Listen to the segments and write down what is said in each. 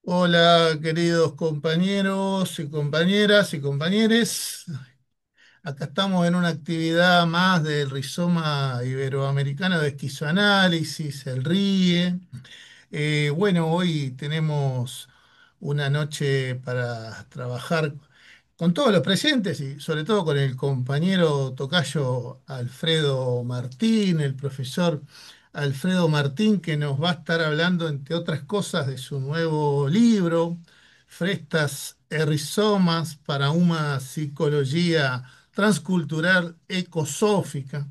Hola, queridos compañeros y compañeras y compañeres. Acá estamos en una actividad más del Rizoma Iberoamericano de Esquizoanálisis, el RIE. Bueno, hoy tenemos una noche para trabajar con todos los presentes y sobre todo con el compañero tocayo Alfredo Martín, el profesor Alfredo Martín, que nos va a estar hablando, entre otras cosas, de su nuevo libro, Frestas e rizomas para una psicología transcultural ecosófica,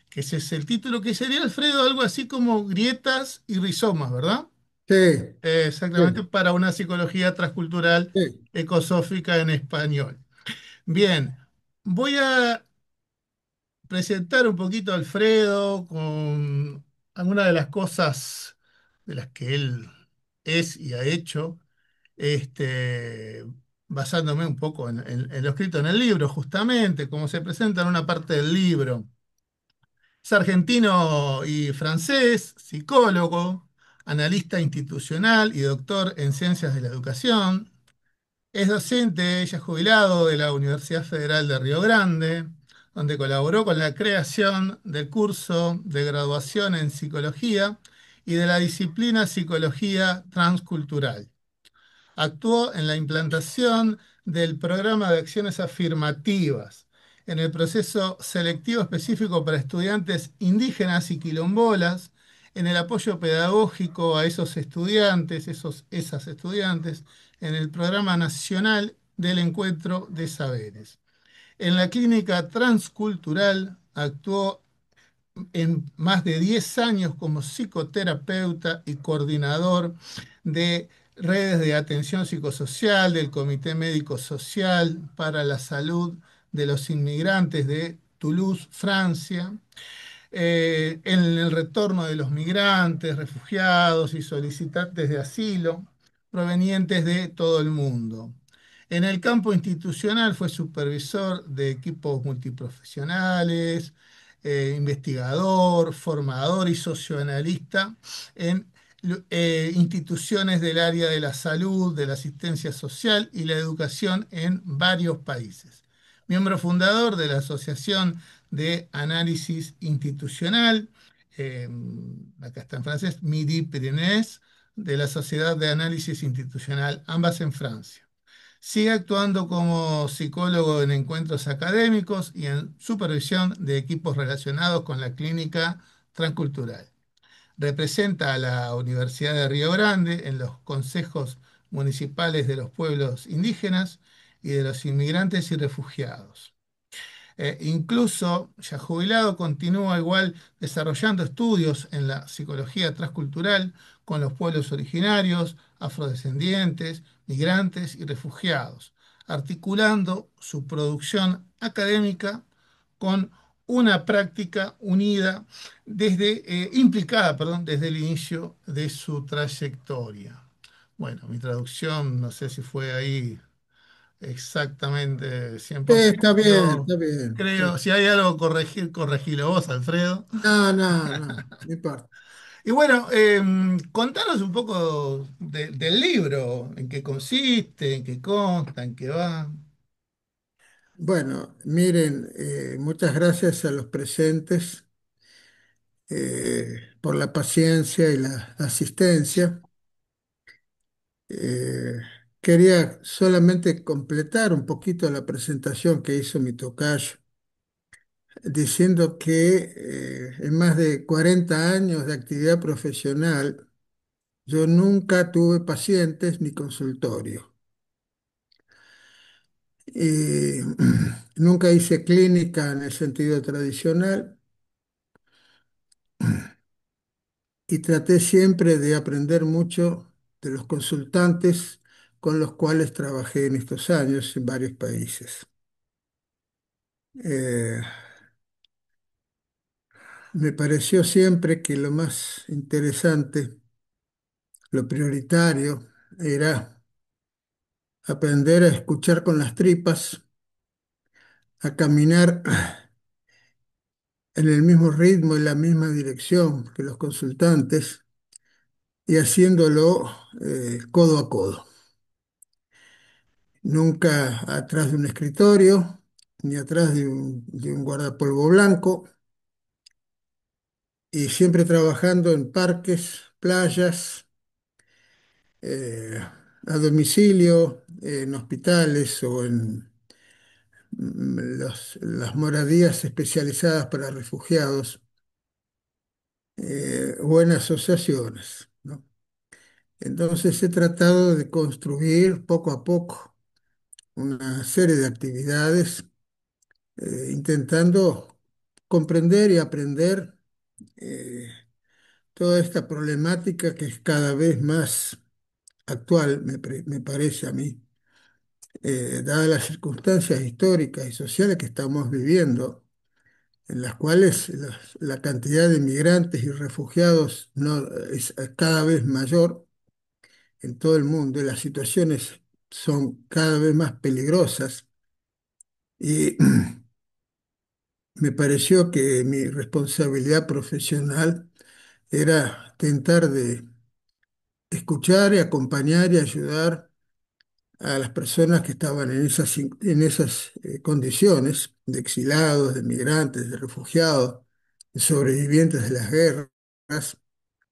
que ese es el título, que sería, Alfredo, algo así como grietas y rizomas, ¿verdad? Sí, Exactamente, sí, para una psicología transcultural sí. ecosófica en español. Bien, voy a presentar un poquito a Alfredo con algunas de las cosas de las que él es y ha hecho, este, basándome un poco en lo escrito en el libro, justamente, como se presenta en una parte del libro. Es argentino y francés, psicólogo, analista institucional y doctor en ciencias de la educación. Es docente, ya jubilado, de la Universidad Federal de Río Grande, donde colaboró con la creación del curso de graduación en psicología y de la disciplina psicología transcultural. Actuó en la implantación del programa de acciones afirmativas, en el proceso selectivo específico para estudiantes indígenas y quilombolas, en el apoyo pedagógico a esos estudiantes, esas estudiantes, en el programa nacional del encuentro de saberes. En la clínica transcultural actuó en más de 10 años como psicoterapeuta y coordinador de redes de atención psicosocial del Comité Médico Social para la Salud de los Inmigrantes de Toulouse, Francia, en el retorno de los migrantes, refugiados y solicitantes de asilo provenientes de todo el mundo. En el campo institucional fue supervisor de equipos multiprofesionales, investigador, formador y socioanalista en instituciones del área de la salud, de la asistencia social y la educación en varios países. Miembro fundador de la Asociación de Análisis Institucional, eh, acá está en francés, Midi Pyrénées, de la Sociedad de Análisis Institucional, ambas en Francia. Sigue actuando como psicólogo en encuentros académicos y en supervisión de equipos relacionados con la clínica transcultural. Representa a la Universidad de Río Grande en los consejos municipales de los pueblos indígenas y de los inmigrantes y refugiados. Incluso, ya jubilado, continúa igual desarrollando estudios en la psicología transcultural con los pueblos originarios, afrodescendientes, migrantes y refugiados, articulando su producción académica con una práctica unida implicada, perdón, desde el inicio de su trayectoria. Bueno, mi traducción, no sé si fue ahí exactamente Está bien, 100%. está bien. Creo, si hay algo a corregir, corregilo vos, Alfredo. No, no, no importa. Y bueno, contanos un poco del libro, en qué consiste, en qué consta, en qué va. Bueno, miren, muchas gracias a los presentes por la paciencia y la asistencia. Eh, Quería solamente completar un poquito la presentación que hizo mi tocayo, diciendo que en más de 40 años de actividad profesional, yo nunca tuve pacientes ni consultorio. Y nunca hice clínica en el sentido tradicional y traté siempre de aprender mucho de los consultantes con los cuales trabajé en estos años en varios países. Eh, Me pareció siempre que lo más interesante, lo prioritario, era aprender a escuchar con las tripas, a caminar en el mismo ritmo y la misma dirección que los consultantes y haciéndolo codo a codo. Nunca atrás de un escritorio, ni atrás de un guardapolvo blanco, y siempre trabajando en parques, playas, a domicilio, en hospitales o en las moradías especializadas para refugiados, o en asociaciones, ¿no? Entonces he tratado de construir poco a poco una serie de actividades, intentando comprender y aprender eh, toda esta problemática que es cada vez más actual, me parece a mí, dadas las circunstancias históricas y sociales que estamos viviendo, en las cuales la cantidad de migrantes y refugiados no, es cada vez mayor en todo el mundo y las situaciones son cada vez más peligrosas. Y me pareció que mi responsabilidad profesional era tentar de escuchar y acompañar y ayudar a las personas que estaban en esas condiciones, de exilados, de migrantes, de refugiados, de sobrevivientes de las guerras,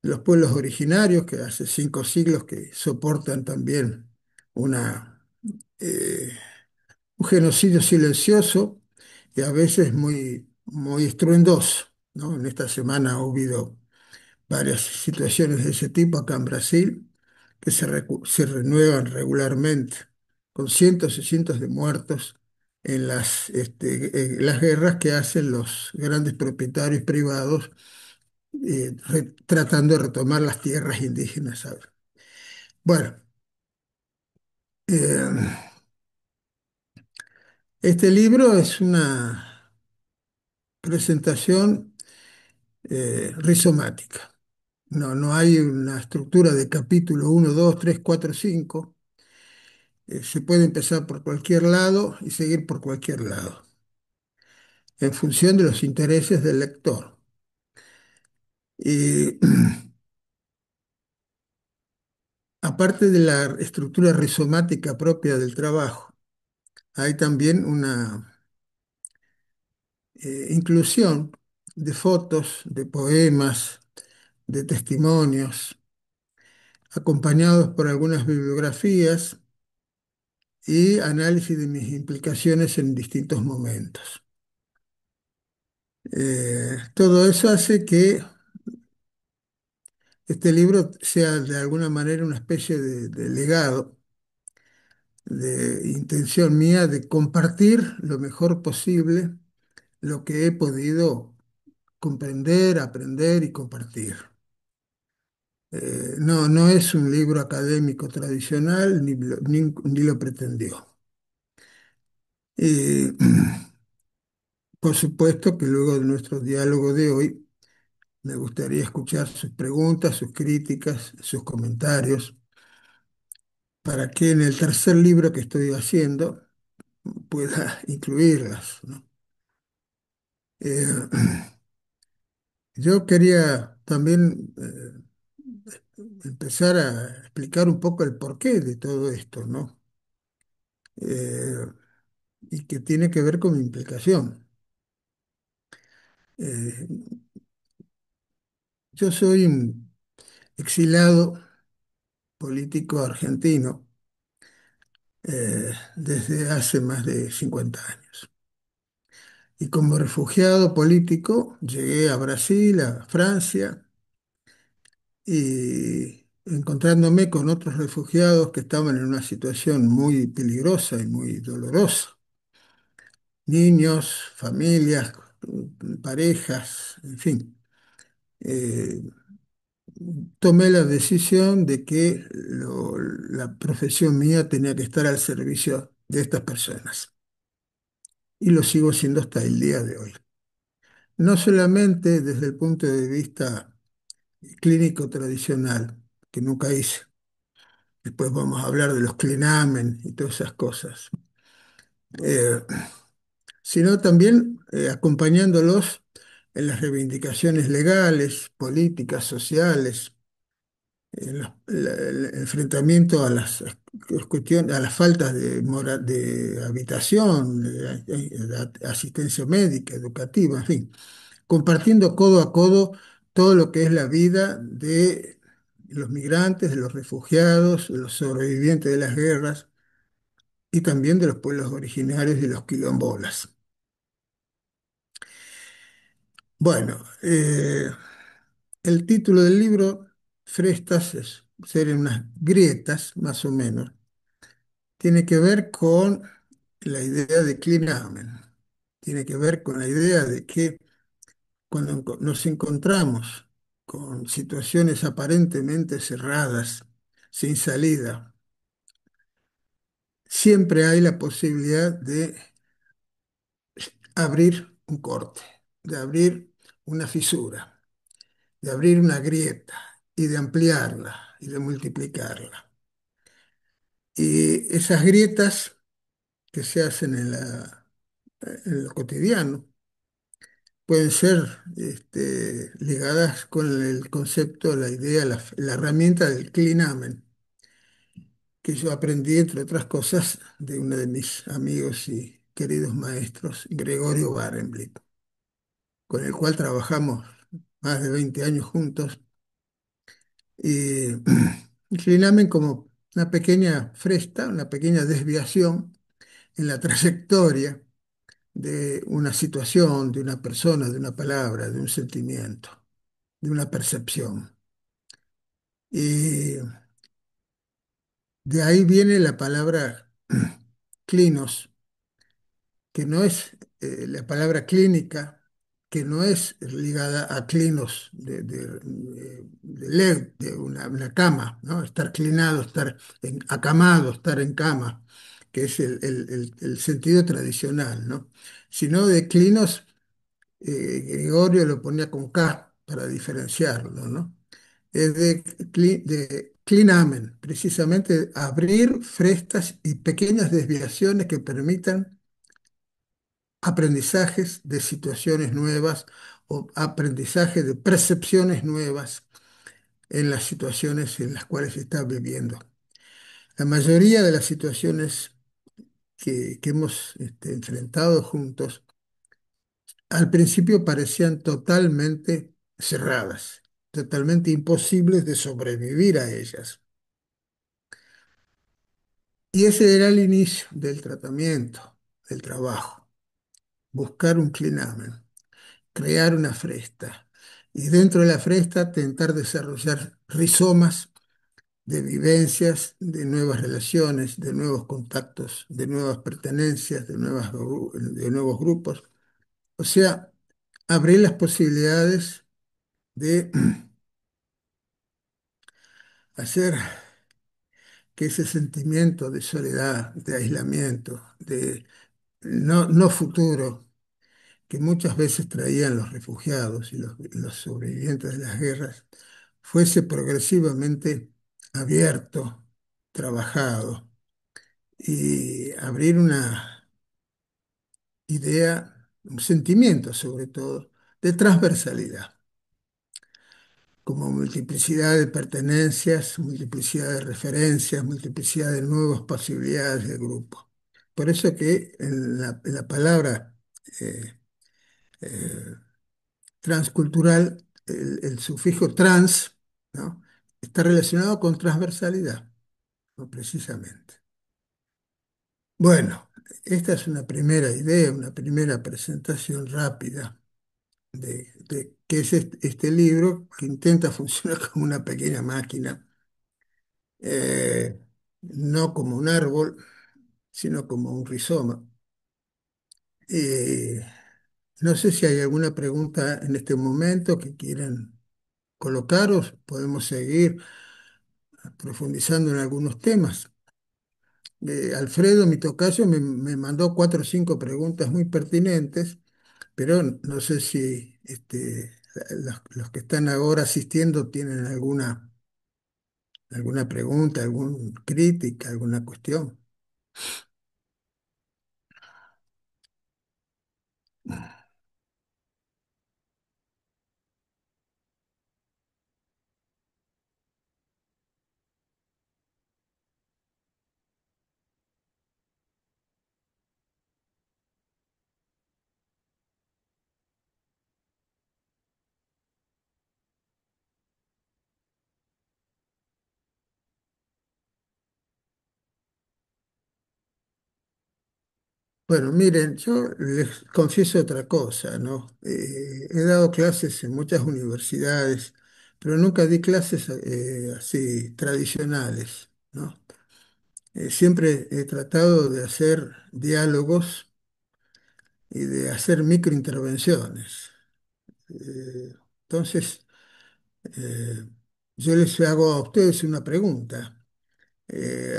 los pueblos originarios que hace 5 siglos que soportan también una, eh, un genocidio silencioso y a veces muy, muy estruendoso, ¿no? En esta semana ha habido varias situaciones de ese tipo acá en Brasil que se renuevan regularmente, con cientos y cientos de muertos en las guerras que hacen los grandes propietarios privados, tratando de retomar las tierras indígenas, ¿sabes? Bueno, eh, este libro es una presentación rizomática. No, no hay una estructura de capítulo uno, 2, 3, 4, 5. Se puede empezar por cualquier lado y seguir por cualquier lado, en función de los intereses del lector. Y aparte de la estructura rizomática propia del trabajo, hay también una inclusión de fotos, de poemas, de testimonios, acompañados por algunas bibliografías y análisis de mis implicaciones en distintos momentos. Todo eso hace que este libro sea de alguna manera una especie de legado, de intención mía de compartir lo mejor posible lo que he podido comprender, aprender y compartir. No, no es un libro académico tradicional, ni lo pretendió. Y, por supuesto que luego de nuestro diálogo de hoy, me gustaría escuchar sus preguntas, sus críticas, sus comentarios, para que en el tercer libro que estoy haciendo pueda incluirlas, ¿no? Eh, yo quería también empezar a explicar un poco el porqué de todo esto, ¿no? Eh, y que tiene que ver con mi implicación. Eh, yo soy un exilado político argentino desde hace más de 50 años. Y como refugiado político llegué a Brasil, a Francia, y encontrándome con otros refugiados que estaban en una situación muy peligrosa y muy dolorosa. Niños, familias, parejas, en fin. Eh, Tomé la decisión de que la profesión mía tenía que estar al servicio de estas personas. Y lo sigo siendo hasta el día de hoy. No solamente desde el punto de vista clínico tradicional, que nunca hice. Después vamos a hablar de los clinamen y todas esas cosas. Eh, Sino también acompañándolos en las reivindicaciones legales, políticas, sociales, el enfrentamiento a las cuestiones, a las faltas de habitación, de asistencia médica, educativa, en fin, compartiendo codo a codo todo lo que es la vida de los migrantes, de los refugiados, de los sobrevivientes de las guerras y también de los pueblos originarios y los quilombolas. Bueno, el título del libro, Frestas, es ser en unas grietas, más o menos, tiene que ver con la idea de Klinamen, tiene que ver con la idea de que cuando nos encontramos con situaciones aparentemente cerradas, sin salida, siempre hay la posibilidad de abrir un corte, de abrir una fisura, de abrir una grieta y de ampliarla y de multiplicarla. Y esas grietas que se hacen en lo cotidiano pueden ser ligadas con el concepto, la idea, la herramienta del Klinamen, que yo aprendí, entre otras cosas, de uno de mis amigos y queridos maestros, Gregorio Barenblitt, con el cual trabajamos más de 20 años juntos. Y Klinamen como una pequeña fresta, una pequeña desviación en la trayectoria de una situación, de una persona, de una palabra, de un sentimiento, de una percepción. Y de ahí viene la palabra clinos, que no es la palabra clínica, que no es ligada a clinos de una cama, ¿no? Estar clinado, estar acamado, estar en cama, que es el sentido tradicional, ¿no? Sino de clinos, Gregorio lo ponía con K para diferenciarlo, ¿no? Es de clinamen, precisamente abrir frestas y pequeñas desviaciones que permitan aprendizajes de situaciones nuevas o aprendizaje de percepciones nuevas en las situaciones en las cuales se está viviendo. La mayoría de las situaciones que hemos enfrentado juntos al principio parecían totalmente cerradas, totalmente imposibles de sobrevivir a ellas. Y ese era el inicio del tratamiento, del trabajo, buscar un clinamen, crear una fresta y dentro de la fresta intentar desarrollar rizomas de vivencias, de nuevas relaciones, de nuevos contactos, de nuevas pertenencias, de nuevos grupos. O sea, abrir las posibilidades de hacer que ese sentimiento de soledad, de aislamiento, de no futuro, que muchas veces traían los refugiados y los sobrevivientes de las guerras, fuese progresivamente abierto, trabajado y abrir una idea, un sentimiento sobre todo, de transversalidad, como multiplicidad de pertenencias, multiplicidad de referencias, multiplicidad de nuevas posibilidades de grupo. Por eso que en la palabra eh, eh, transcultural, el sufijo trans, ¿no? Está relacionado con transversalidad, ¿no? Precisamente. Bueno, esta es una primera idea, una primera presentación rápida de qué es este libro que intenta funcionar como una pequeña máquina, eh, no como un árbol, sino como un rizoma. Eh, no sé si hay alguna pregunta en este momento que quieran colocaros, podemos seguir profundizando en algunos temas. Alfredo, mi tocayo, me mandó 4 o 5 preguntas muy pertinentes, pero no sé si los que están ahora asistiendo tienen alguna pregunta, alguna crítica, alguna cuestión. Bueno, miren, yo les confieso otra cosa, ¿no? He dado clases en muchas universidades, pero nunca di clases así tradicionales, ¿no? Siempre he tratado de hacer diálogos y de hacer microintervenciones. Eh, entonces, eh, yo les hago a ustedes una pregunta.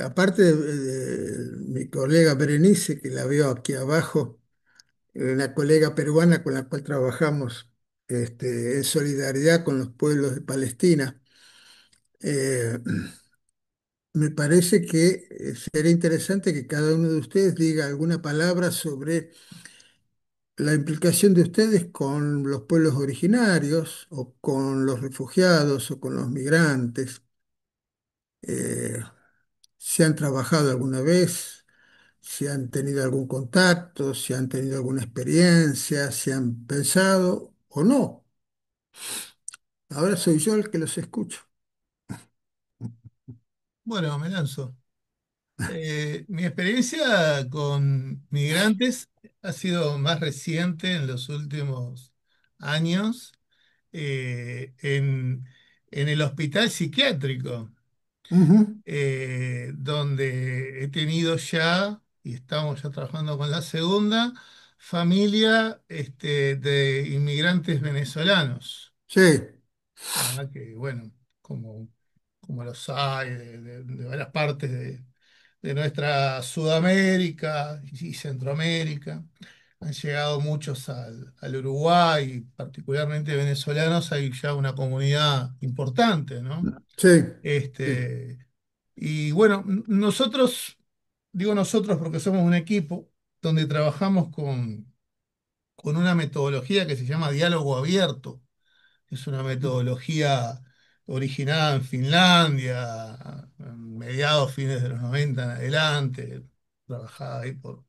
Aparte de mi colega Berenice, que la veo aquí abajo, una colega peruana con la cual trabajamos en solidaridad con los pueblos de Palestina. Eh, Me parece que sería interesante que cada uno de ustedes diga alguna palabra sobre la implicación de ustedes con los pueblos originarios o con los refugiados o con los migrantes. Eh, si han trabajado alguna vez, si han tenido algún contacto, si han tenido alguna experiencia, si han pensado o no. Ahora soy yo el que los escucho. Bueno, me lanzo. Mi experiencia con migrantes ha sido más reciente en los últimos años, en el hospital psiquiátrico, Ujú. donde he tenido ya, y estamos ya trabajando con la segunda, familia de inmigrantes venezolanos. Sí, Que bueno, como los hay de varias partes de nuestra Sudamérica y Centroamérica. Han llegado muchos al Uruguay, particularmente venezolanos, hay ya una comunidad importante, ¿no? sí, sí. Este, y bueno, nosotros, digo nosotros porque somos un equipo donde trabajamos con una metodología que se llama diálogo abierto. Es una metodología originada en Finlandia, en mediados, fines de los 90 en adelante, trabajada ahí por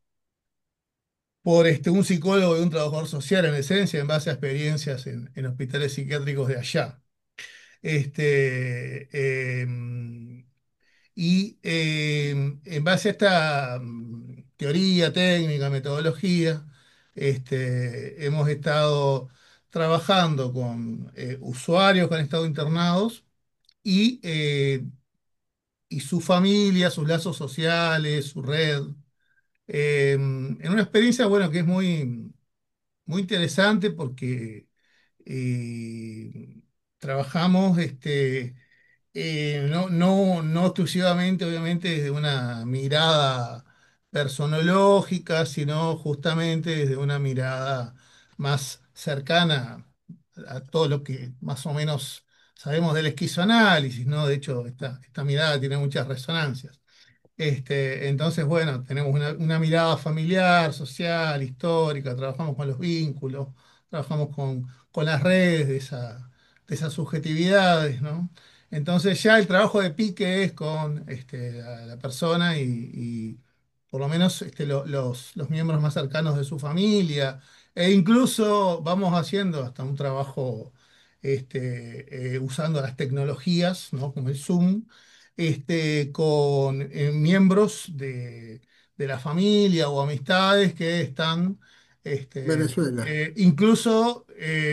un psicólogo y un trabajador social en esencia, en base a experiencias en hospitales psiquiátricos de allá. Este, en base a esta teoría, técnica, metodología, hemos estado trabajando con usuarios que han estado internados y su familia, sus lazos sociales, su red, en una experiencia, bueno, que es muy interesante porque trabajamos no exclusivamente, obviamente, desde una mirada personológica, sino justamente desde una mirada más cercana a todo lo que más o menos sabemos del esquizoanálisis, ¿no? De hecho, esta mirada tiene muchas resonancias. Entonces, bueno, tenemos una mirada familiar, social, histórica, trabajamos con los vínculos, trabajamos con las redes de esas subjetividades, ¿no? Entonces ya el trabajo de pique es con la persona y por lo menos los miembros más cercanos de su familia, e incluso vamos haciendo hasta un trabajo usando las tecnologías, ¿no? Como el Zoom con miembros de la familia o amistades que están Venezuela. incluso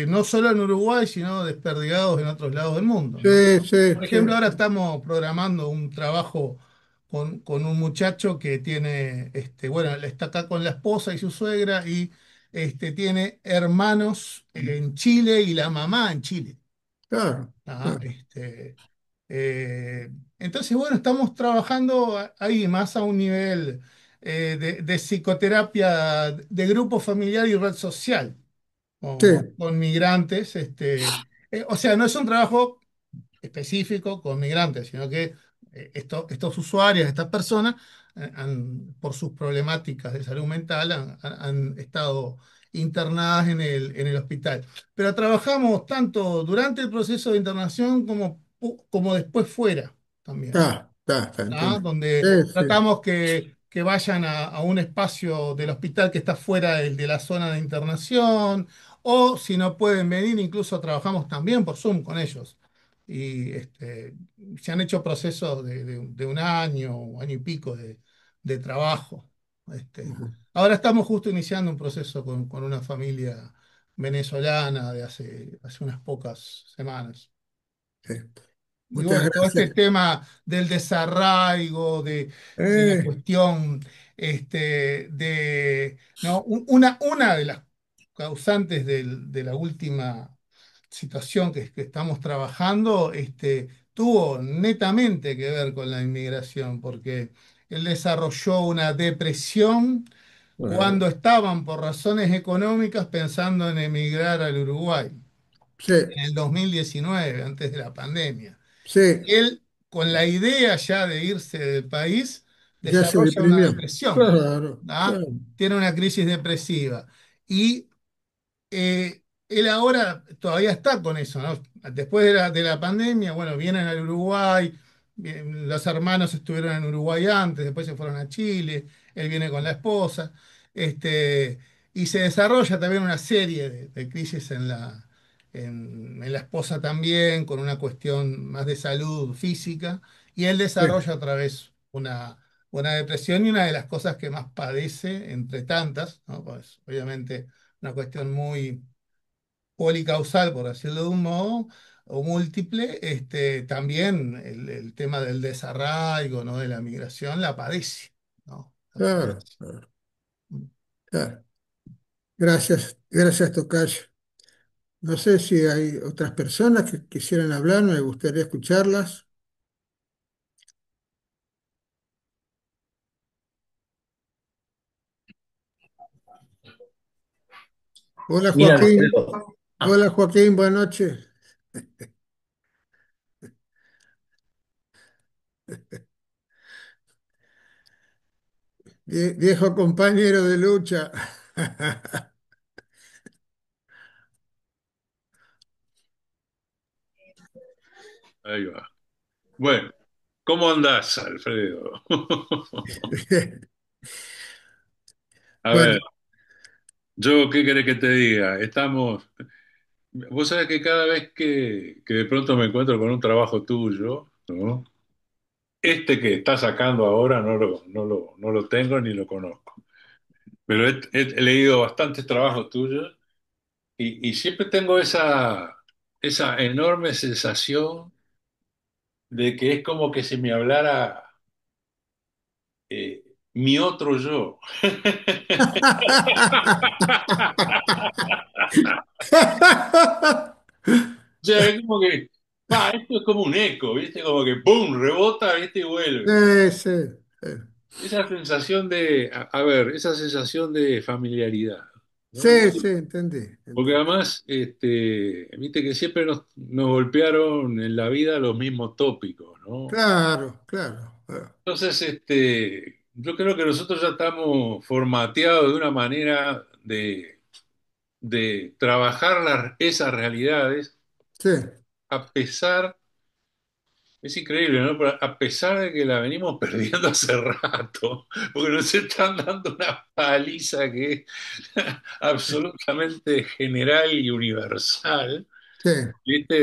no solo en Uruguay, sino desperdigados en otros lados del mundo, ¿no? Sí, sí, Por sí. ejemplo, ahora estamos programando un trabajo con un muchacho que tiene, bueno, él está acá con la esposa y su suegra y tiene hermanos en Chile y la mamá en Chile. Claro, ¿Ah? claro. Eh, entonces, bueno, estamos trabajando ahí más a un nivel de psicoterapia de grupo familiar y red social Sí, con migrantes. O sea, no es un trabajo específico con migrantes, sino que estos usuarios, estas personas, por sus problemáticas de salud mental, han estado internadas en el hospital. Pero trabajamos tanto durante el proceso de internación como después fuera también. ¿Ah? entiendo. Sí, Donde sí. tratamos que vayan a un espacio del hospital que está fuera de la zona de internación, o si no pueden venir, incluso trabajamos también por Zoom con ellos. Y se han hecho procesos de un año y pico de trabajo. Ujú. Ahora estamos justo iniciando un proceso con una familia venezolana de hace unas pocas semanas. Sí. Y Muchas bueno, todo este gracias. tema del desarraigo, de la Eh, cuestión, no, una de las causantes de la última situación que estamos trabajando, tuvo netamente que ver con la inmigración, porque él desarrolló una depresión cuando claro. estaban por razones económicas pensando en emigrar al Uruguay Sí, en el 2019, antes de la pandemia. sí, Él, con la idea ya de irse del país, ya se desarrolla una deprimió. depresión, Claro, ¿ah? claro. Tiene una crisis depresiva. Y él ahora todavía está con eso, ¿no? Después de la pandemia, bueno, vienen al Uruguay, los hermanos estuvieron en Uruguay antes, después se fueron a Chile, él viene con la esposa, este, y se desarrolla también una serie de crisis en la esposa también, con una cuestión más de salud física, y él Sí, desarrolla otra vez una depresión y una de las cosas que más padece, entre tantas, ¿no? Pues obviamente una cuestión muy policausal, por decirlo de un modo, o múltiple, también el tema del desarraigo, ¿no? De la migración la padece, ¿no? La claro, padece. claro, claro. Gracias, gracias, Tocayo. No sé si hay otras personas que quisieran hablar, me gustaría escucharlas. Hola, Mira, Joaquín. Alfredo. Hola, Joaquín, buenas noches. Viejo compañero de lucha. Ahí va. Bueno, ¿cómo andás, Alfredo? A ver, Bueno, yo, ¿qué querés que te diga? Vos sabés que cada vez que de pronto me encuentro con un trabajo tuyo, ¿no? Este que estás sacando ahora no lo tengo ni lo conozco. Pero he leído bastantes trabajos tuyos y siempre tengo esa enorme sensación de que es como que si me hablara mi otro yo. O sea, es como que, esto es como un eco, ¿viste? Como que ¡pum! Rebota, ¿viste? Y vuelve. sí, sí, sí, Esa sensación a ver, esa sensación de familiaridad, ¿no? sí, sí, entendí, Porque entendí. además, viste que siempre nos golpearon en la vida los mismos tópicos, ¿no? Claro, claro, claro. Entonces, yo creo que nosotros ya estamos formateados de una manera de trabajar esas realidades Sí, a pesar. Es increíble, ¿no? Pero a pesar de que la venimos perdiendo hace rato, porque nos están dando una paliza que es absolutamente general y universal, sí, ¿viste?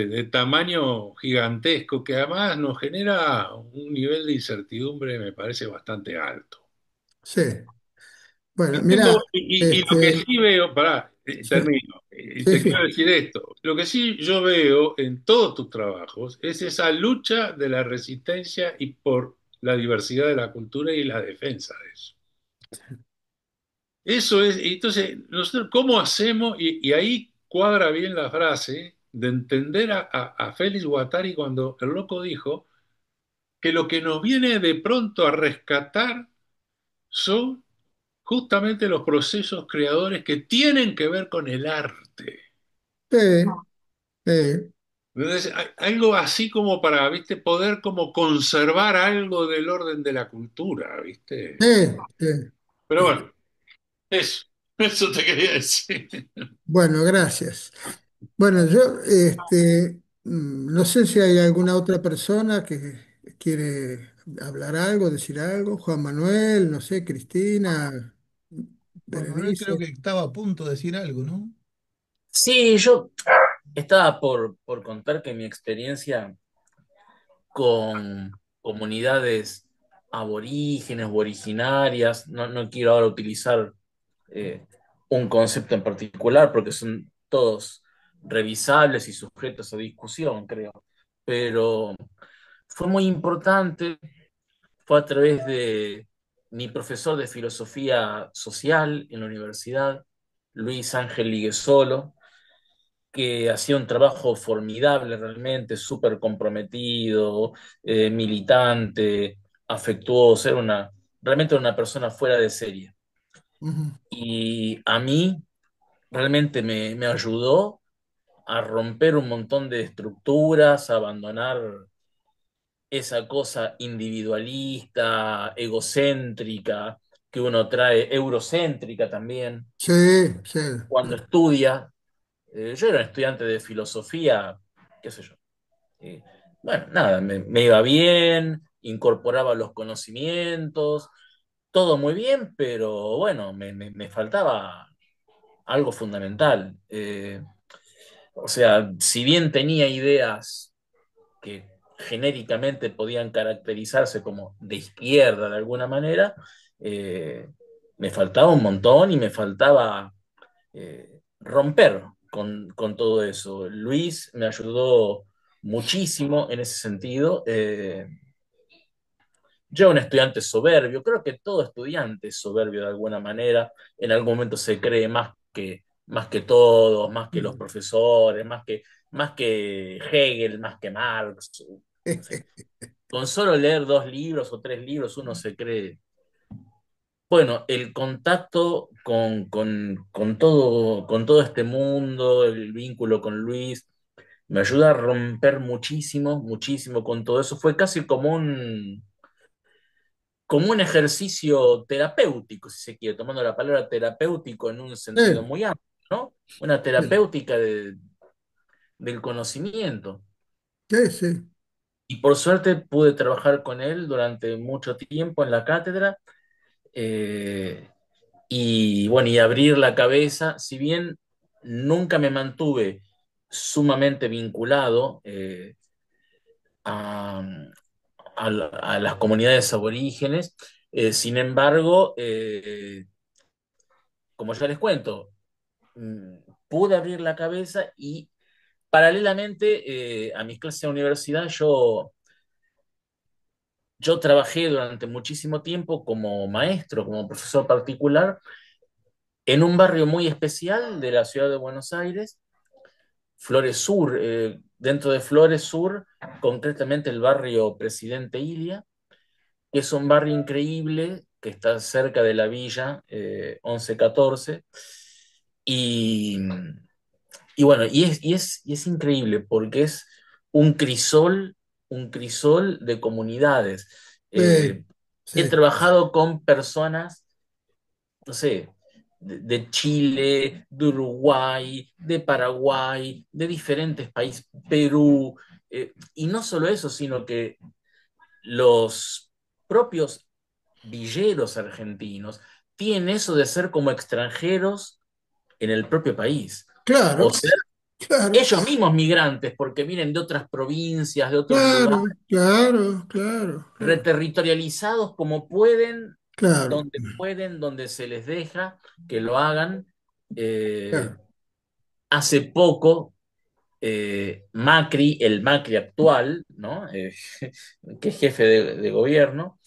De tamaño gigantesco, que además nos genera un nivel de incertidumbre, me parece, bastante alto. sí. Bueno, Y, tengo, mira, y lo que sí veo, pará, sí, termino, sí, te quiero sí, decir esto, lo que sí yo veo en todos tus trabajos es esa lucha de la resistencia y por la diversidad de la cultura y la defensa de eso. Eso es, y entonces, nosotros, ¿cómo hacemos? Y ahí cuadra bien la frase de entender a Félix Guattari cuando el loco dijo que lo que nos viene de pronto a rescatar son justamente los procesos creadores que tienen que ver con el arte. sí, sí, Entonces, algo así como para, ¿viste? Poder como conservar algo del orden de la cultura, ¿viste? sí, sí, Pero sí. bueno, eso, eso te quería decir. Bueno, gracias. Bueno, yo no sé si hay alguna otra persona que quiere hablar algo, decir algo. Juan Manuel, no sé, Cristina, Juan Manuel creo Berenice. que estaba a punto de decir algo, ¿no? Sí, yo estaba por contar que mi experiencia con comunidades aborígenes o originarias. No quiero ahora utilizar eh, un concepto en particular porque son todos revisables y sujetos a discusión, creo. Pero fue muy importante, fue a través de mi profesor de filosofía social en la universidad, Luis Ángel Liguesolo, que hacía un trabajo formidable realmente, súper comprometido, militante, afectuoso, realmente una persona fuera de serie. Ujú. Y a mí realmente me ayudó a romper un montón de estructuras, a abandonar esa cosa individualista, egocéntrica que uno trae, eurocéntrica también, Sí, sí. cuando estudia. Yo era un estudiante de filosofía, qué sé yo. Eh, bueno, nada, me iba bien, incorporaba los conocimientos, todo muy bien, pero bueno, me faltaba algo fundamental. O sea, si bien tenía ideas que genéricamente podían caracterizarse como de izquierda de alguna manera, eh, me faltaba un montón y me faltaba romper con todo eso. Luis me ayudó muchísimo en ese sentido. Yo era un estudiante soberbio, creo que todo estudiante es soberbio de alguna manera, en algún momento se cree más que todos, más que los profesores, más que Hegel, más que Marx, no sé. Con solo leer dos libros o tres libros uno se cree. Bueno, el contacto con todo este mundo, el vínculo con Luis, me ayuda a romper muchísimo, muchísimo con todo eso. Fue casi como un ejercicio terapéutico, si se quiere, tomando la palabra terapéutico en un sentido Sí, muy amplio, ¿no? Una sí, terapéutica del conocimiento. sí, sí. Y por suerte pude trabajar con él durante mucho tiempo en la cátedra. eh, y bueno, y abrir la cabeza, si bien nunca me mantuve sumamente vinculado a, a las comunidades aborígenes, sin embargo, como ya les cuento, mm, pude abrir la cabeza y paralelamente a mis clases de universidad yo trabajé durante muchísimo tiempo como maestro, como profesor particular en un barrio muy especial de la ciudad de Buenos Aires, Flores Sur, dentro de Flores Sur, concretamente el barrio Presidente Ilia, que es un barrio increíble que está cerca de la villa 1114. Y, y bueno, y es increíble porque es un crisol, un crisol de comunidades. Sí, Eh, He sí. trabajado con personas, no sé, de Chile, de Uruguay, de Paraguay, de diferentes países, Perú, y no solo eso, sino que los propios villeros argentinos tienen eso de ser como extranjeros en el propio país, o Claro, ser claro, ellos mismos migrantes, porque vienen de otras provincias, de otros lugares, claro, claro, claro, claro, reterritorializados como claro, pueden, donde se les deja que lo hagan. Eh, claro. Hace poco, Macri, el Macri actual, ¿no? Que es jefe de gobierno,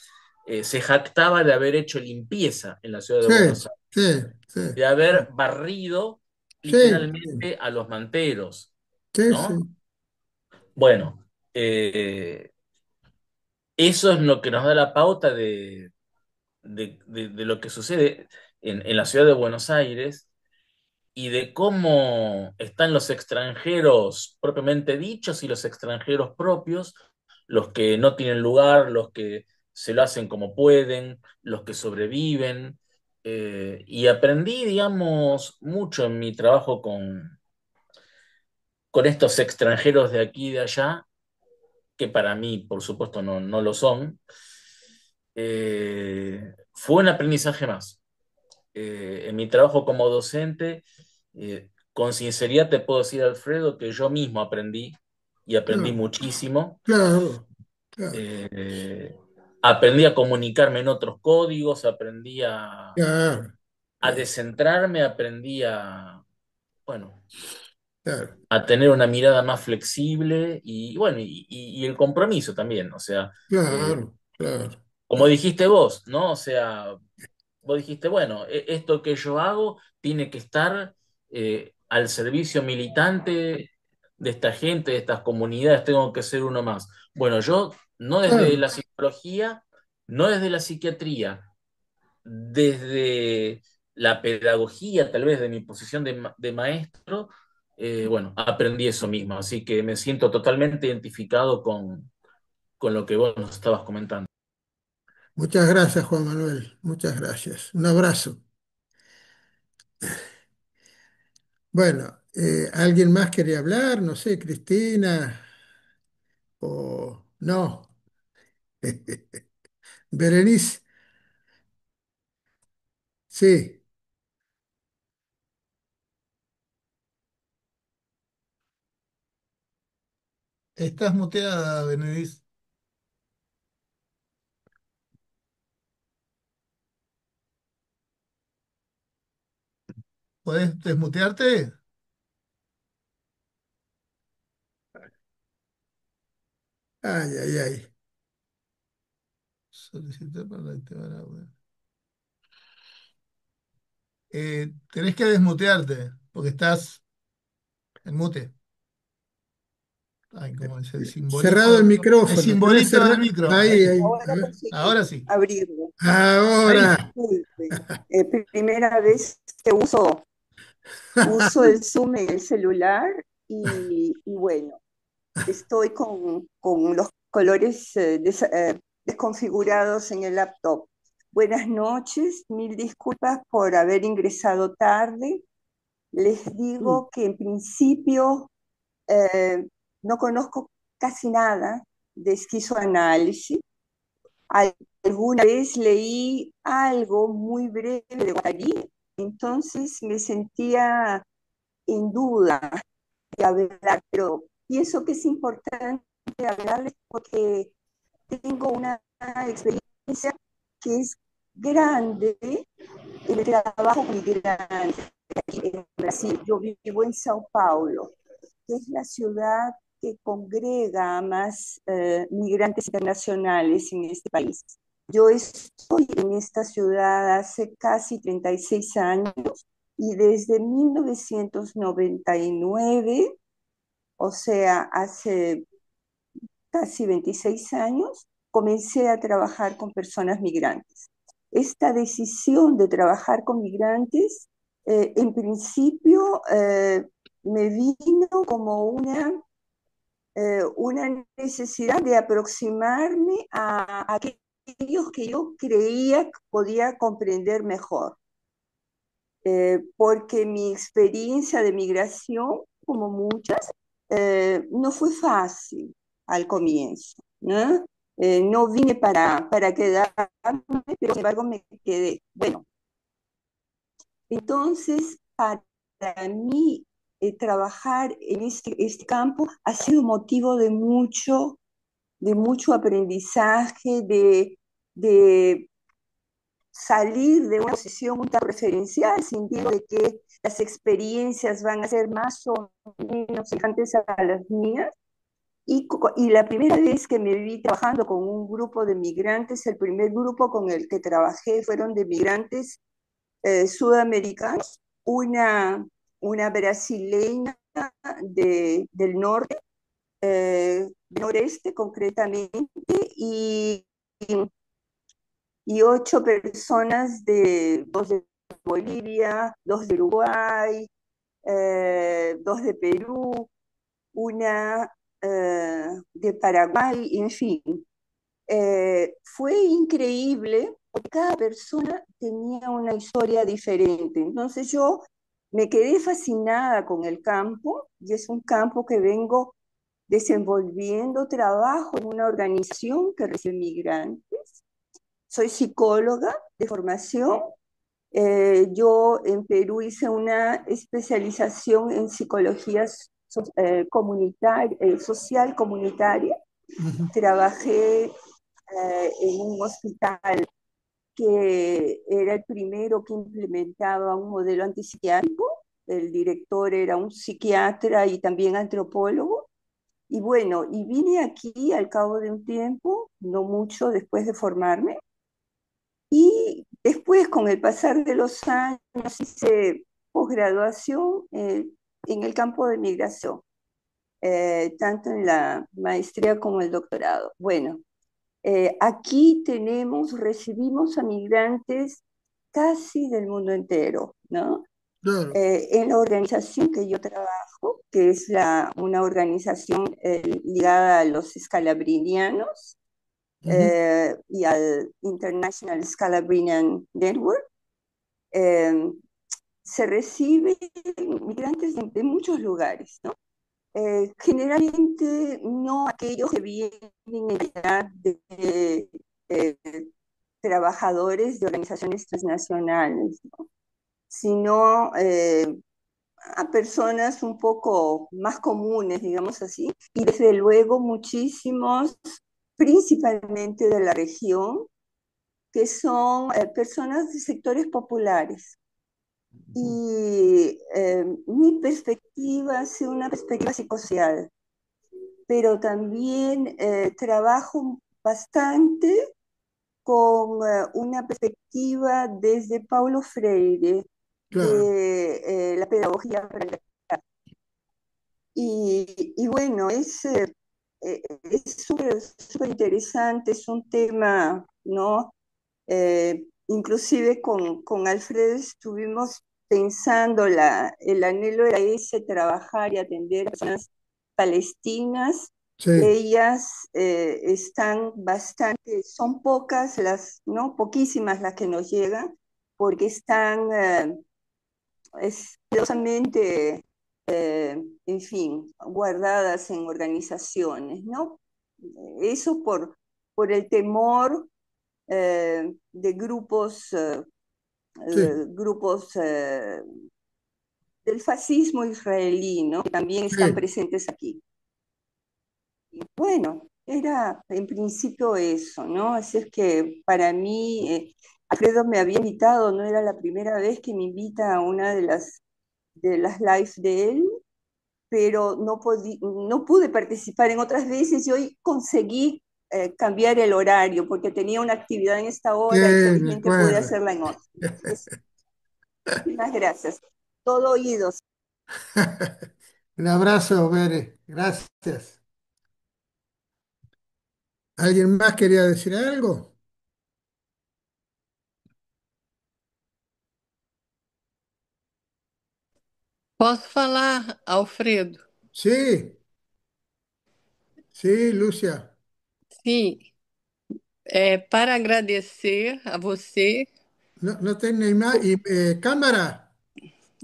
se jactaba de haber hecho limpieza en la ciudad de Sí, Buenos Aires, sí, sí, de haber barrido sí, sí, literalmente a los manteros, sí, ¿no? sí, Bueno, eso es lo que nos da la pauta de lo que sucede en la ciudad de Buenos Aires y de cómo están los extranjeros propiamente dichos y los extranjeros propios, los que no tienen lugar, los que se lo hacen como pueden, los que sobreviven. Y aprendí, digamos, mucho en mi trabajo con estos extranjeros de aquí y de allá, que para mí, por supuesto, no lo son. Fue un aprendizaje más. En mi trabajo como docente, con sinceridad te puedo decir, Alfredo, que yo mismo aprendí y aprendí claro, muchísimo. claro, claro. Eh, aprendí a comunicarme en otros códigos, aprendí Claro, a claro, descentrarme, aprendí bueno, claro, a tener una mirada más flexible y bueno, y el compromiso también, o sea, eh, claro, claro. como dijiste vos, ¿no? O sea, vos dijiste, bueno, esto que yo hago tiene que estar al servicio militante de esta gente, de estas comunidades, tengo que ser uno más. Bueno, yo no desde Claro. la psicología, no desde la psiquiatría, desde la pedagogía, tal vez de mi posición de maestro, bueno, aprendí eso mismo, así que me siento totalmente identificado con lo que vos nos estabas comentando. Muchas gracias, Juan Manuel. Muchas gracias. Un abrazo. Bueno, ¿alguien más quería hablar? No sé, Cristina o no. Berenice, sí, Estás muteada, Benedict. ¿Podés desmutearte? ay, ay, ay. Solicitar para activar audio. Tenés que desmutearte porque estás en mute. Ay, como es Cerrado el el micrófono, tenés simbolito del cerrado. micro. Ahí, Ahí, ahí. A Ahora ver. conseguí ahora sí. abrirlo. Ahí. Ahora. Disculpe. Primera vez que uso el Zoom en el celular y bueno, estoy con los colores desconfigurados en el laptop. Buenas noches, mil disculpas por haber ingresado tarde. Les digo que en principio eh, no conozco casi nada de esquizoanálisis. Alguna vez leí algo muy breve de Guattari, entonces me sentía en duda de hablar, pero pienso que es importante hablarles porque tengo una experiencia que es grande en el trabajo migrante aquí en Brasil. Yo vivo en Sao Paulo, que es la ciudad que congrega a más migrantes internacionales en este país. Yo estoy en esta ciudad hace casi 36 años y desde 1999, o sea, hace casi 26 años, comencé a trabajar con personas migrantes. Esta decisión de trabajar con migrantes, en principio, me vino como una necesidad de aproximarme a aquellos que yo creía que podía comprender mejor, porque mi experiencia de migración, como muchas, no fue fácil al comienzo, ¿no? No vine para quedarme, pero sin embargo me quedé. Bueno, entonces para mí trabajar en este campo ha sido motivo de mucho aprendizaje, de salir de una posición un tanto referencial, sintiendo de que las experiencias van a ser más o menos semejantes a las mías. Y la primera vez que me vi trabajando con un grupo de migrantes, el primer grupo con el que trabajé fueron de migrantes sudamericanos, una brasileña del norte, noreste concretamente, y 8 personas dos de Bolivia, dos de Uruguay, dos de Perú, una de Paraguay, en fin. Fue increíble porque cada persona tenía una historia diferente. Entonces yo me quedé fascinada con el campo y es un campo que vengo desenvolviendo trabajo en una organización que recibe migrantes. Soy psicóloga de formación. Yo en Perú hice una especialización en psicología comunitaria, social comunitaria. Ujú. Trabajé en un hospital que era el primero que implementaba un modelo antipsiquiátrico. El director era un psiquiatra y también antropólogo. Y bueno, y vine aquí al cabo de un tiempo, no mucho después de formarme, y después con el pasar de los años hice posgraduación en el campo de migración, tanto en la maestría como el doctorado. Bueno, aquí recibimos a migrantes casi del mundo entero, ¿no? Claro. En la organización que yo trabajo, que es una organización ligada a los escalabrinianos Ujú. y al International Scalabrinian Network, eh, se reciben migrantes de muchos lugares, ¿no? Generalmente no aquellos que vienen en edad de eh, trabajadores de organizaciones transnacionales, ¿no? Sino a personas un poco más comunes, digamos así, y desde luego muchísimos, principalmente de la región, que son personas de sectores populares. Y mi perspectiva es una perspectiva psicosocial, pero también trabajo bastante con una perspectiva desde Paulo Freire Claro. de la pedagogía para el. Y bueno, es súper interesante, es un tema, ¿no? Inclusive con Alfredo estuvimos pensando, el anhelo era ese, trabajar y atender a personas palestinas. Sí, Ellas están bastante, son pocas las, ¿no? Poquísimas las que nos llegan, porque están celosamente, en fin, guardadas en organizaciones, ¿no? Eso por el temor de sí, grupos del fascismo israelí, ¿no? Que también están sí. presentes aquí. Y bueno, era en principio eso, ¿no? Así es que para mí, Alfredo me había invitado, no era la primera vez que me invita a una de las lives de él, pero no pude participar en otras veces y hoy conseguí cambiar el horario porque tenía una actividad en esta Sí, hora y me felizmente pude acuerdo. hacerla en otra. Entonces, muchísimas gracias. Todo oídos. Un abrazo, Bere. Gracias. ¿Alguien más quería decir algo? Posso falar, Alfredo? Sí, sí, Lucia. Sim, para agradecer a você. No, no tenéis más. po- ¿Y cámara?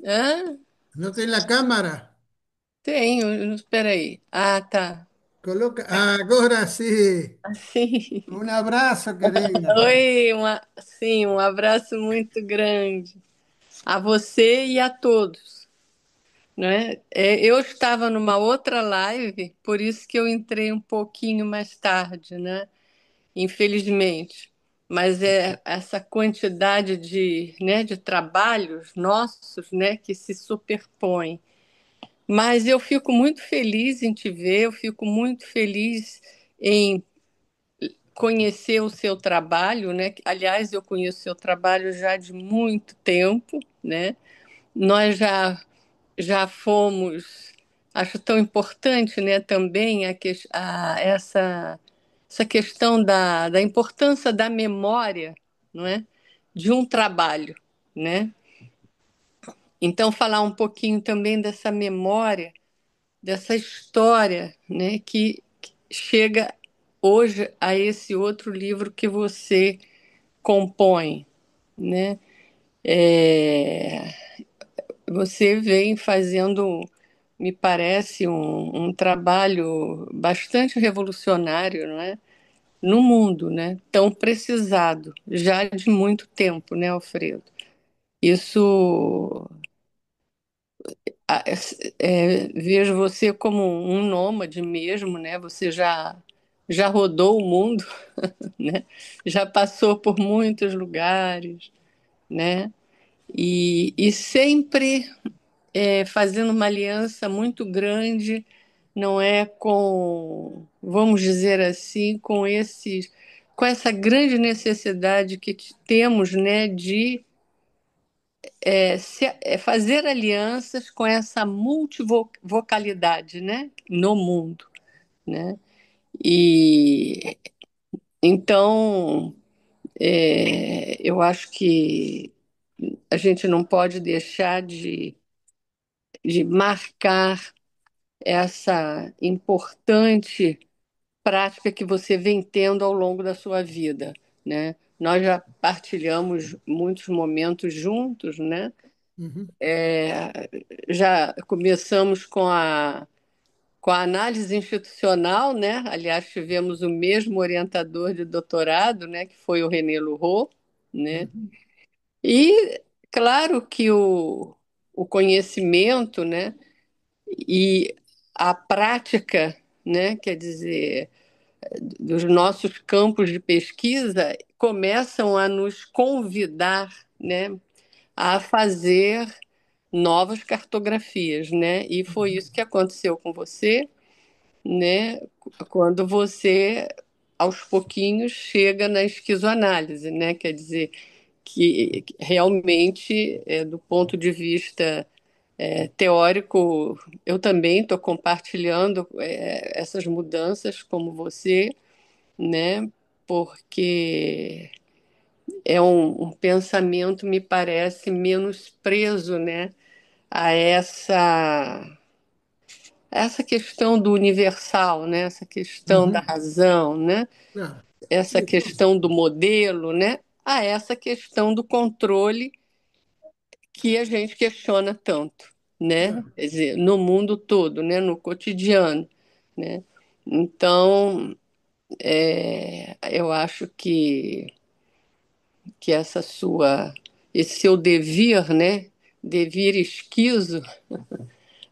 Hã? ¿No tenéis la cámara? Tenho, espera aí. Ah, tá. Coloca. Ahora sí. Assim. Un abrazo, querida. Oi, sim, um abraço muito grande a você e a todos, né? Eu estava numa outra live, por isso que eu entrei um pouquinho mais tarde, né? Infelizmente. Mas é essa quantidade de trabalhos nossos, né, que se superpõem. Mas eu fico muito feliz em te ver, eu fico muito feliz em conhecer o seu trabalho, né? Aliás, eu conheço o seu trabalho já de muito tempo, né? Nós já fomos, acho tão importante, né, também essa questão da importância da memória, não é? De um trabalho, né? Então, falar um pouquinho também dessa memória, dessa história, né, que chega hoje a esse outro livro que você compõe, né? É, você vem fazendo, me parece, um trabalho bastante revolucionário, não é? No mundo, né? Tão precisado, já de muito tempo, né, Alfredo? Isso, vejo você como um nômade mesmo, né? Você já já rodou o mundo, né? Já passou por muitos lugares, né? E sempre fazendo uma aliança muito grande, não é com, vamos dizer assim, com essa grande necessidade que temos, né, de fazer alianças com essa multivocalidade, né, no mundo, né? E então eu acho que a gente não pode deixar de marcar essa importante prática que você vem tendo ao longo da sua vida, né? Nós já partilhamos muitos momentos juntos, né? Uhum, Já começamos com a análise institucional, né? Aliás, tivemos o mesmo orientador de doutorado, né? Que foi o René Lureau, né? uhum, E claro que o conhecimento, né? E a prática, né? Quer dizer, dos nossos campos de pesquisa começam a nos convidar, né, a fazer novas cartografias, né? E foi uhum. isso que aconteceu com você, né? Quando você aos pouquinhos chega na esquizoanálise, né? Quer dizer que realmente, do ponto de vista teórico, eu também estou compartilhando essas mudanças como você, né? Porque é um pensamento, me parece, menos preso, né? A essa questão do universal, né? Essa questão da Uhum. razão, né? Claro. Essa questão do modelo, né? A essa questão do controle que a gente questiona tanto, né? Claro. Quer dizer, no mundo todo, né? No cotidiano, né? Então, eu acho que esse seu devir, né? Devir esquizo,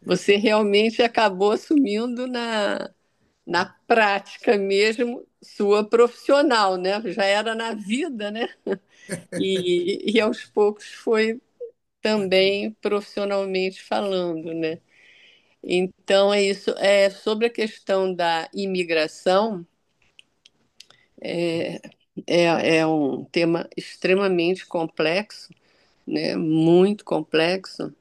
você realmente acabou assumindo na prática mesmo sua profissional, né? Já era na vida, né? E aos poucos foi também profissionalmente falando, né? Então é isso. Sobre a questão da imigração, é um tema extremamente complexo, né? Muito complexo.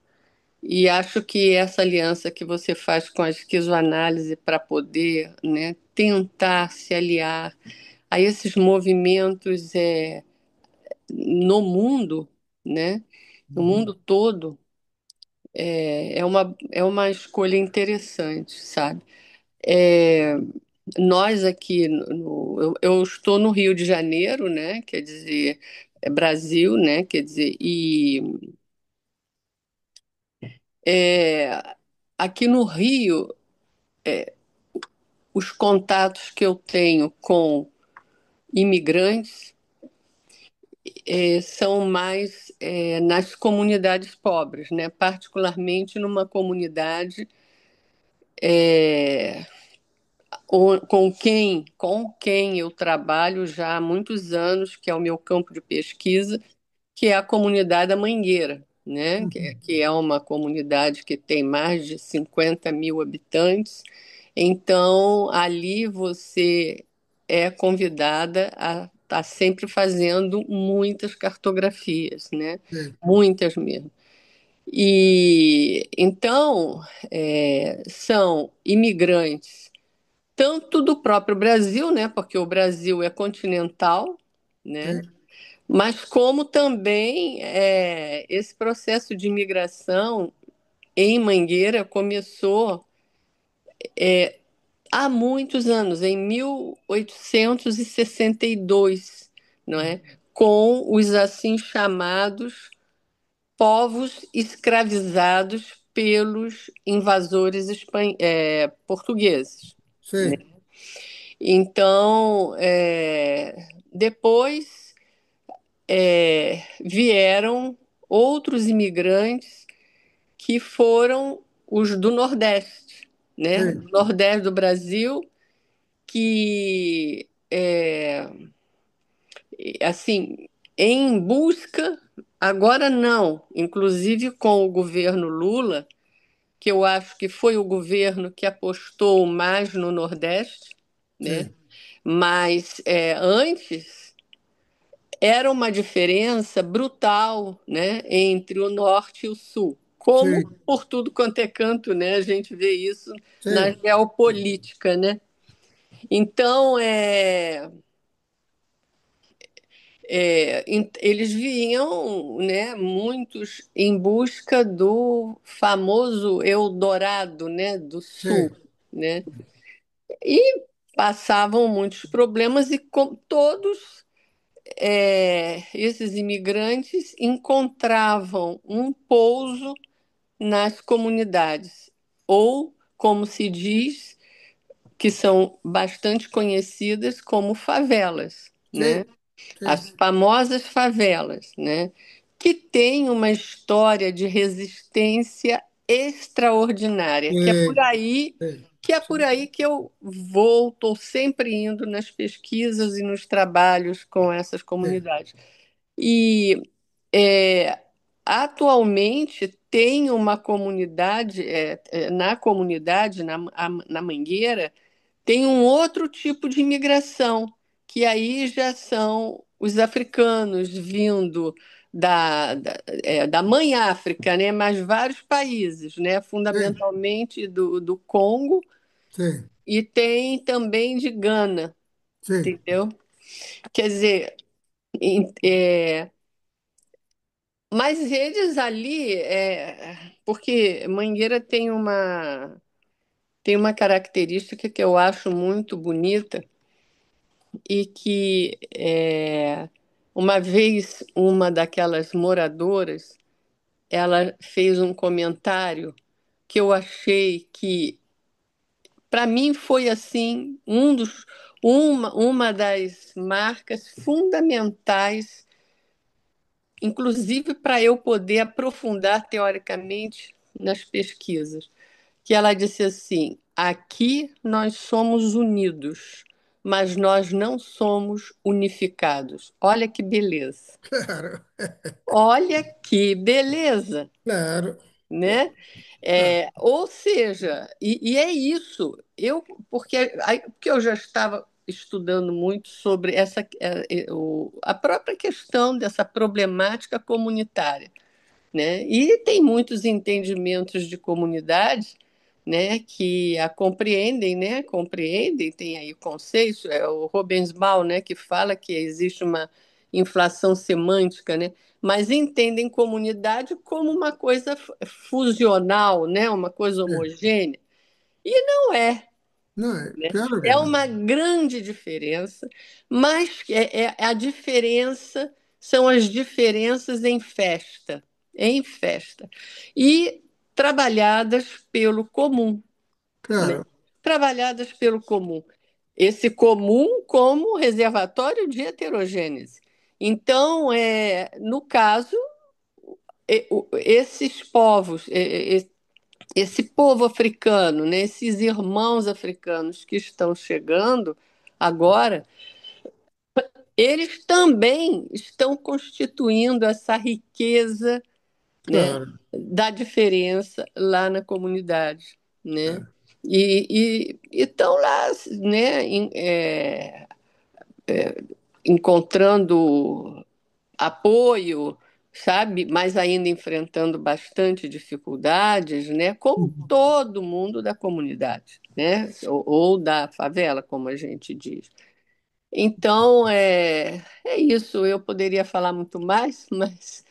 E acho que essa aliança que você faz com a esquizoanálise para poder, né, tentar se aliar a esses movimentos no mundo, né, no Uhum, mundo todo, é uma escolha interessante, sabe? É, nós aqui, eu estou no Rio de Janeiro, né, quer dizer, é Brasil, né, quer dizer, e é, aqui no Rio os contatos que eu tenho com imigrantes são mais nas comunidades pobres, né? Particularmente numa comunidade com quem eu trabalho já há muitos anos, que é o meu campo de pesquisa, que é a comunidade da Mangueira, né? uhum. Que é uma comunidade que tem mais de 50 mil habitantes. Então, ali você é convidada a estar sempre fazendo muitas cartografias, né? Sim, Muitas mesmo. E então são imigrantes tanto do próprio Brasil, né? Porque o Brasil é continental, né? sim, Mas como também esse processo de imigração em Mangueira começou há muitos anos, em 1862, não é? Com os assim chamados povos escravizados pelos invasores portugueses, né? sim, Então, depois vieram outros imigrantes que foram os do Nordeste, né? sim. Do Nordeste do Brasil, que assim, em busca, agora não, inclusive com o governo Lula, que eu acho que foi o governo que apostou mais no Nordeste, né? sim, Mas antes era uma diferença brutal, né, entre o Norte e o Sul. Como sim, por tudo quanto é canto, né, a gente vê isso na sim, geopolítica, né? Então, eles vinham, né, muitos em busca do famoso Eldorado, né, do Sul, sim, né? E passavam muitos problemas e todos esses imigrantes encontravam um pouso nas comunidades, ou, como se diz, que são bastante conhecidas como favelas, né? sim, As sim, famosas favelas, né? Que têm uma história de resistência extraordinária, que é por sim, aí sim, que é por sim, aí que eu vou, estou sempre indo nas pesquisas e nos trabalhos com essas sim, comunidades. E é, atualmente tem uma comunidade, na comunidade, na Mangueira, tem um outro tipo de imigração, que aí já são os africanos vindo da mãe África, né? Mas vários países, né? sim, Fundamentalmente do Congo sim, e tem também de Gana, sim, entendeu? Quer dizer, mas eles ali, porque Mangueira tem uma característica que eu acho muito bonita e que uma vez uma daquelas moradoras, ela fez um comentário que eu achei que, para mim, foi assim uma das marcas fundamentais, inclusive para eu poder aprofundar teoricamente nas pesquisas, que ela disse assim: aqui nós somos unidos, mas nós não somos unificados. Olha que beleza. claro, Olha que beleza, claro, né? claro, Ou seja, e é isso. Porque eu já estava estudando muito sobre a própria questão dessa problemática comunitária, né? E tem muitos entendimentos de comunidade, né, que a compreendem, né? Compreendem, tem aí o conceito, é o Robensbaum, né, que fala que existe uma inflação semântica, né? Mas entendem comunidade como uma coisa fusional, né? Uma coisa sim. homogênea. E não é, Não, né? claro que É no. uma grande diferença, mas a diferença são as diferenças em festa, e trabalhadas pelo comum, né? Claro, Trabalhadas pelo comum. Esse comum como reservatório de heterogênese. Então, no caso, esses povos, esse povo africano, né, esses irmãos africanos que estão chegando agora, eles também estão constituindo essa riqueza, né, claro, da diferença lá na comunidade, né? claro. E estão lá, né, encontrando apoio, sabe? Mas ainda enfrentando bastante dificuldades, né? Como todo mundo da comunidade, né? Ou da favela, como a gente diz. Então, é isso. Eu poderia falar muito mais, mas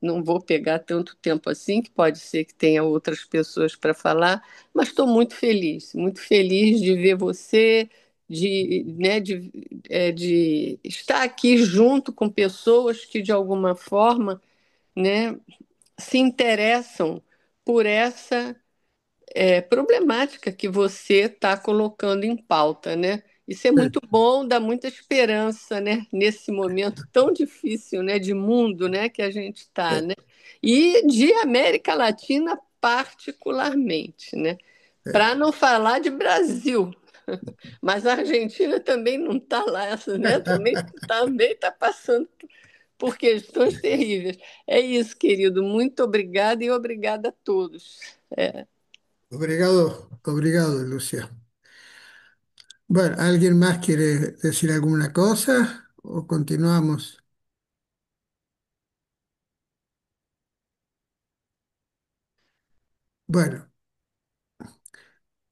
não vou pegar tanto tempo assim, que pode ser que tenha outras pessoas para falar, mas estou muito feliz de ver você, né, de estar aqui junto com pessoas que, de alguma forma, né, se interessam por essa problemática que você está colocando em pauta, né? Isso é Sim, muito bom, dá muita esperança, né? Nesse momento tão difícil, né? De mundo, né? Que a gente está, sim, né? E de América Latina particularmente, né? sim. Para não falar de Brasil. Mas a Argentina também não está lá, né? Também está passando por questões terríveis. É isso, querido. Muito obrigada e obrigada a todos. É. Obrigado, obrigado, Lucia. Bueno, ¿alguien más quiere decir alguna cosa o continuamos? Bueno,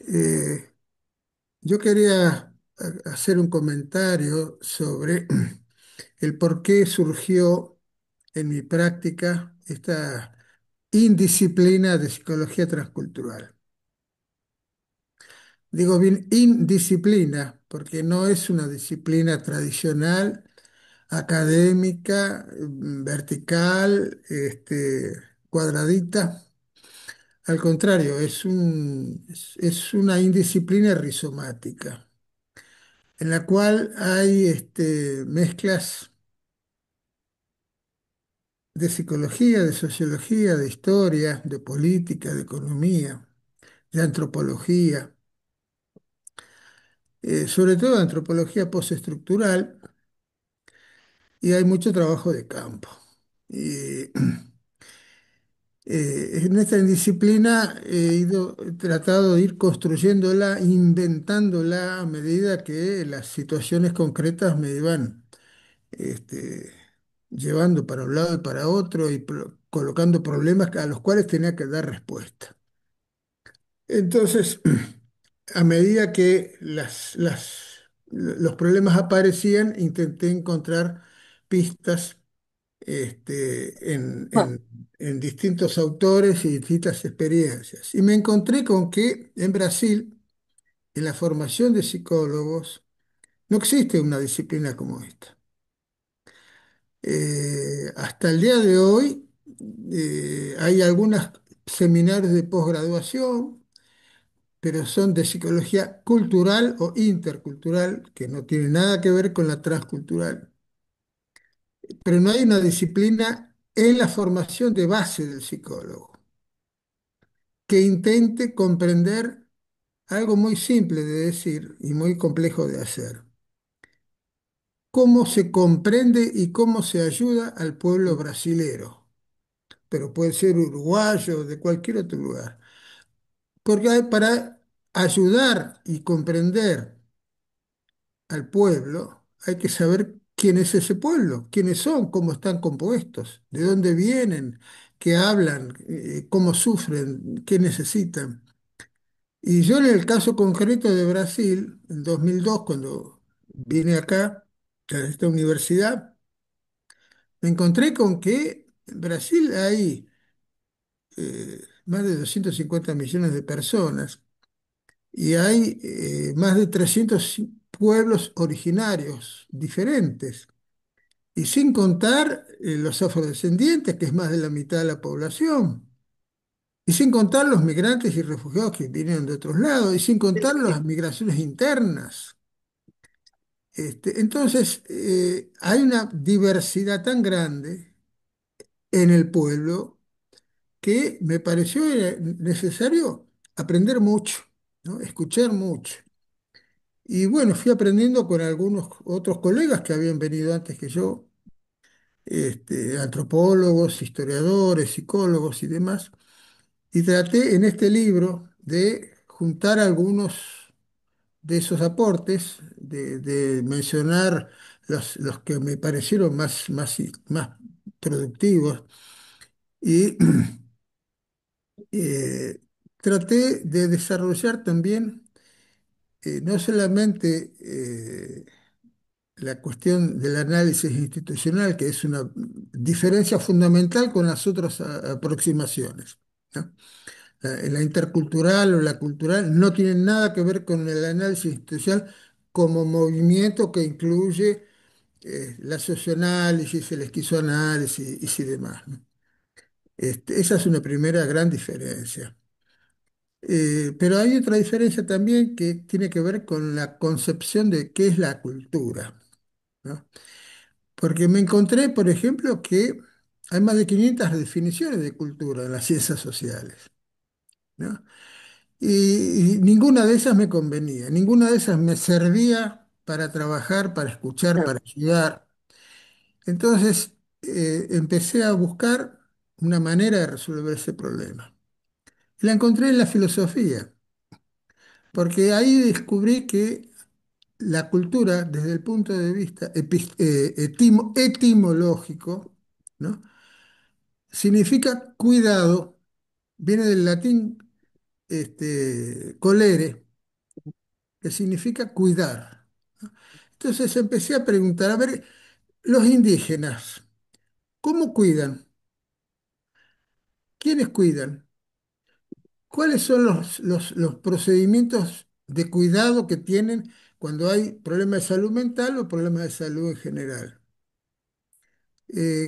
eh, yo quería hacer un comentario sobre el por qué surgió en mi práctica esta indisciplina de psicología transcultural. Digo bien indisciplina porque no es una disciplina tradicional, académica, vertical, cuadradita. Al contrario, es una indisciplina rizomática, en la cual hay mezclas de psicología, de sociología, de historia, de política, de economía, de antropología, sobre todo de antropología postestructural, y hay mucho trabajo de campo. Y en esta disciplina he tratado de ir construyéndola, inventándola a medida que las situaciones concretas me iban este, llevando para un lado y para otro y colocando problemas a los cuales tenía que dar respuesta. Entonces, a medida que los problemas aparecían, intenté encontrar pistas en distintos autores y distintas experiencias. Y me encontré con que en Brasil, en la formación de psicólogos, no existe una disciplina como esta. Hasta el día de hoy hay algunos seminarios de posgraduación, pero son de psicología cultural o intercultural, que no tiene nada que ver con la transcultural. Pero no hay una disciplina en la formación de base del psicólogo que intente comprender algo muy simple de decir y muy complejo de hacer. Cómo se comprende y cómo se ayuda al pueblo brasilero, pero puede ser uruguayo, de cualquier otro lugar. Porque para ayudar y comprender al pueblo, hay que saber quién es ese pueblo, quiénes son, cómo están compuestos, de dónde vienen, qué hablan, cómo sufren, qué necesitan. Y yo en el caso concreto de Brasil, en 2002, cuando vine acá a esta universidad, me encontré con que en Brasil hay más de 250 millones de personas y hay más de 300 pueblos originarios diferentes. Y sin contar los afrodescendientes, que es más de la mitad de la población. Y sin contar los migrantes y refugiados que vinieron de otros lados. Y sin contar las migraciones internas. Entonces, hay una diversidad tan grande en el pueblo que me pareció necesario aprender mucho, ¿no? Escuchar mucho. Y bueno, fui aprendiendo con algunos otros colegas que habían venido antes que yo, antropólogos, historiadores, psicólogos y demás, y traté en este libro de juntar algunos de esos aportes, de mencionar los que me parecieron más productivos, y eh, traté de desarrollar también no solamente la cuestión del análisis institucional, que es una diferencia fundamental con las otras aproximaciones, ¿no? La intercultural o la cultural no tienen nada que ver con el análisis institucional como movimiento que incluye la socioanálisis, el esquizoanálisis y demás, ¿no? Esa es una primera gran diferencia. Pero hay otra diferencia también que tiene que ver con la concepción de qué es la cultura, ¿no? Porque me encontré, por ejemplo, que hay más de 500 definiciones de cultura en las ciencias sociales, ¿no? y ninguna de esas me convenía, ninguna de esas me servía para trabajar, para escuchar, para ayudar. Entonces empecé a buscar una manera de resolver ese problema. Y la encontré en la filosofía, porque ahí descubrí que la cultura, desde el punto de vista etimológico, ¿no? Significa cuidado, viene del latín colere, que significa cuidar. Entonces empecé a preguntar, a ver, los indígenas, ¿cómo cuidan? ¿Quiénes cuidan? ¿Cuáles son los procedimientos de cuidado que tienen cuando hay problemas de salud mental o problemas de salud en general?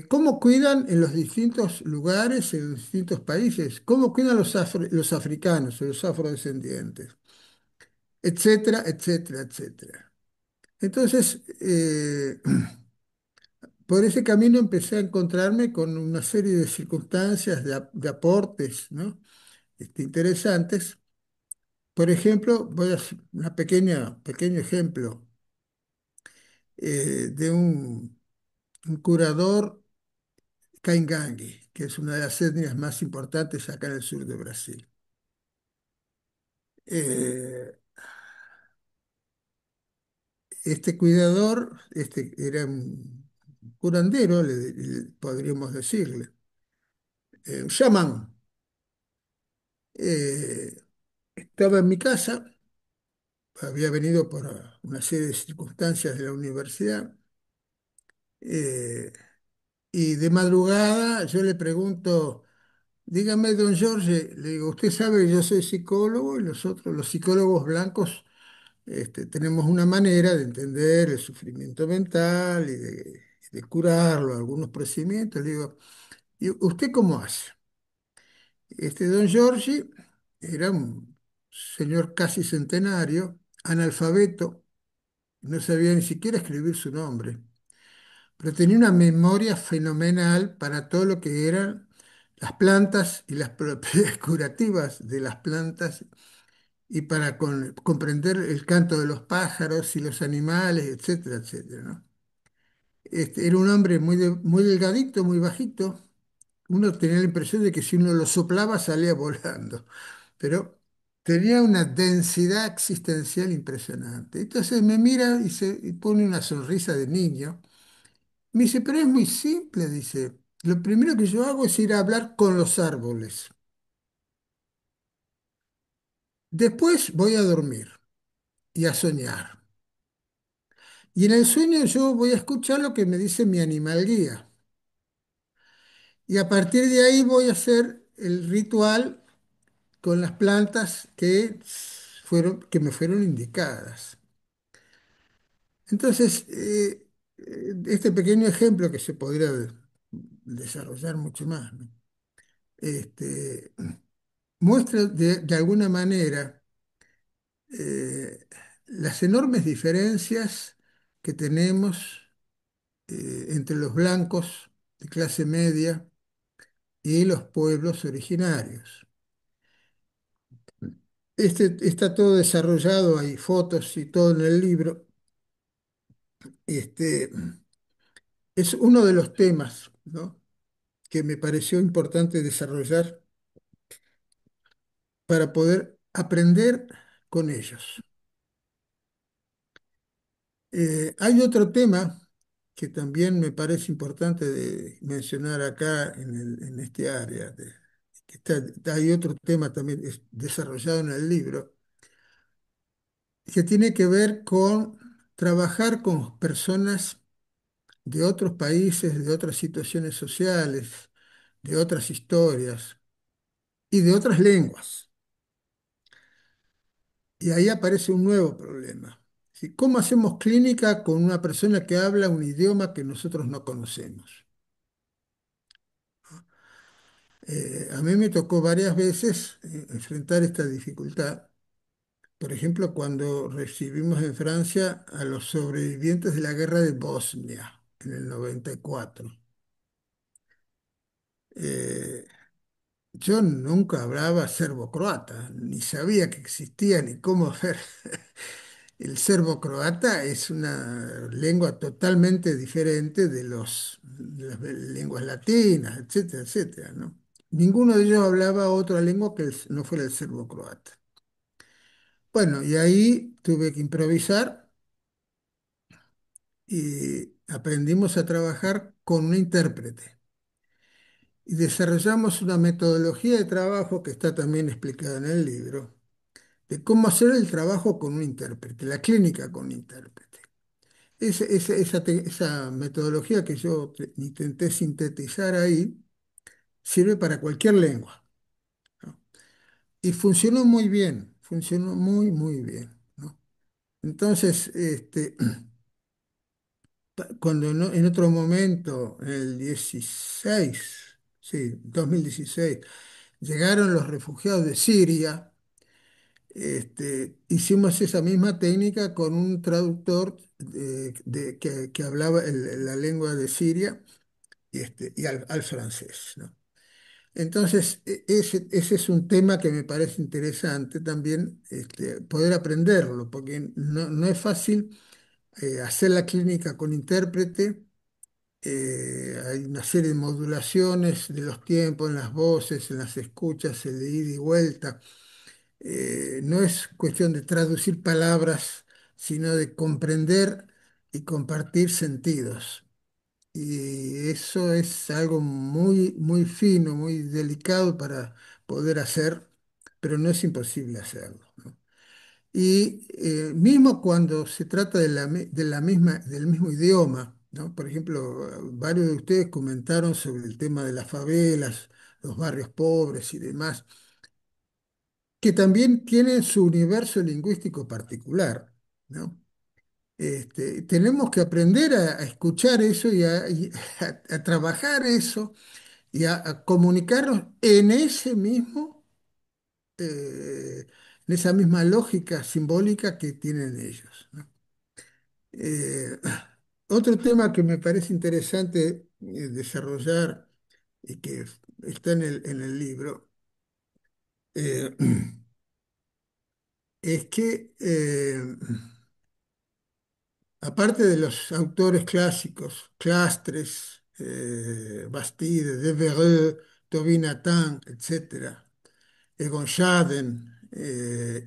¿Cómo cuidan en los distintos lugares, en los distintos países? ¿Cómo cuidan los africanos o los afrodescendientes? Etcétera, etcétera, etcétera. Entonces, por ese camino empecé a encontrarme con una serie de circunstancias, de aportes, ¿no? Interesantes. Por ejemplo, voy a hacer una pequeño ejemplo de un curador Caingangue, que es una de las etnias más importantes acá en el sur de Brasil. Eh, este cuidador, era un curandero, podríamos decirle, un chamán. Eh, Estaba en mi casa, había venido por una serie de circunstancias de la universidad, eh, y de madrugada yo le pregunto, dígame, don Jorge, le digo, usted sabe que yo soy psicólogo y nosotros, los psicólogos blancos, tenemos una manera de entender el sufrimiento mental y de curarlo, algunos procedimientos. Le digo, ¿y usted cómo hace? Este don Giorgi era un señor casi centenario, analfabeto, no sabía ni siquiera escribir su nombre, pero tenía una memoria fenomenal para todo lo que eran las plantas y las propiedades curativas de las plantas y para comprender el canto de los pájaros y los animales, etcétera, etcétera, ¿no? Era un hombre muy delgadito, muy bajito. Uno tenía la impresión de que si uno lo soplaba salía volando, pero tenía una densidad existencial impresionante. Entonces me mira y pone una sonrisa de niño. Me dice, pero es muy simple, dice. Lo primero que yo hago es ir a hablar con los árboles. Después voy a dormir y a soñar. Y en el sueño yo voy a escuchar lo que me dice mi animal guía. Y a partir de ahí voy a hacer el ritual con las plantas que me fueron indicadas. Entonces, este pequeño ejemplo que se podría desarrollar mucho más, ¿no? Este, muestra de alguna manera las enormes diferencias que tenemos entre los blancos de clase media y los pueblos originarios. Está todo desarrollado, hay fotos y todo en el libro. Este, es uno de los temas, ¿no?, que me pareció importante desarrollar para poder aprender con ellos. Hay otro tema que también me parece importante de mencionar acá en este área. Hay otro tema también desarrollado en el libro que tiene que ver con trabajar con personas de otros países, de otras situaciones sociales, de otras historias y de otras lenguas. Y ahí aparece un nuevo problema. ¿Sí? ¿Cómo hacemos clínica con una persona que habla un idioma que nosotros no conocemos? A mí me tocó varias veces enfrentar esta dificultad. Por ejemplo, cuando recibimos en Francia a los sobrevivientes de la guerra de Bosnia en el 94. yo nunca hablaba serbo-croata, ni sabía que existía ni cómo hacer. El serbo-croata es una lengua totalmente diferente de las lenguas latinas, etcétera, etcétera, ¿no? Ninguno de ellos hablaba otra lengua que no fuera el serbo-croata. Bueno, y ahí tuve que improvisar y aprendimos a trabajar con un intérprete. Y desarrollamos una metodología de trabajo que está también explicada en el libro, de cómo hacer el trabajo con un intérprete, la clínica con un intérprete. Esa metodología que yo intenté sintetizar ahí sirve para cualquier lengua, ¿no? Y funcionó muy bien, funcionó muy, muy bien, ¿no? Entonces, cuando en otro momento, en el 16, sí, 2016, llegaron los refugiados de Siria. Hicimos esa misma técnica con un traductor que hablaba la lengua de Siria y al francés, ¿no? Entonces, ese es un tema que me parece interesante también, poder aprenderlo, porque no es fácil hacer la clínica con intérprete. Hay una serie de modulaciones de los tiempos en las voces, en las escuchas, el de ida y vuelta. No es cuestión de traducir palabras, sino de comprender y compartir sentidos. Y eso es algo muy, muy fino, muy delicado para poder hacer, pero no es imposible hacerlo, ¿no? Y mismo cuando se trata de la misma, del mismo idioma, ¿no? Por ejemplo, varios de ustedes comentaron sobre el tema de las favelas, los barrios pobres y demás, que también tienen su universo lingüístico particular, ¿no? Tenemos que aprender a escuchar eso a trabajar eso y a comunicarnos en ese mismo, en esa misma lógica simbólica que tienen ellos, ¿no? Eh, Otro tema que me parece interesante desarrollar y que está en el libro, eh, es que aparte de los autores clásicos, Clastres, Bastide, Devereux, Tobin Attard, etcétera, Egon Schaden,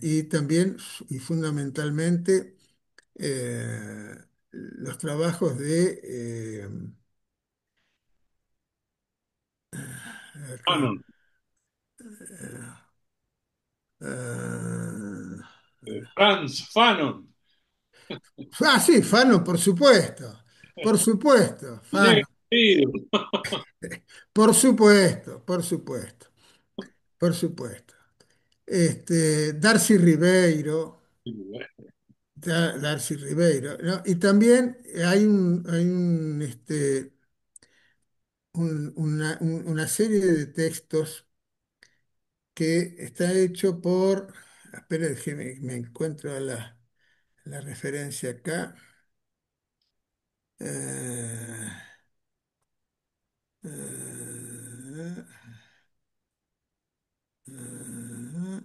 y también y fundamentalmente los trabajos de acá, Fanon, eh, Franz Fanon, sí, Fanon, por supuesto, negro, Fanon, querido. por supuesto, por supuesto, por supuesto. Darcy Ribeiro, Darcy Ribeiro, ¿no? Y también hay una serie de textos que está hecho por, espera, que me encuentro la referencia acá. Eh, eh, eh,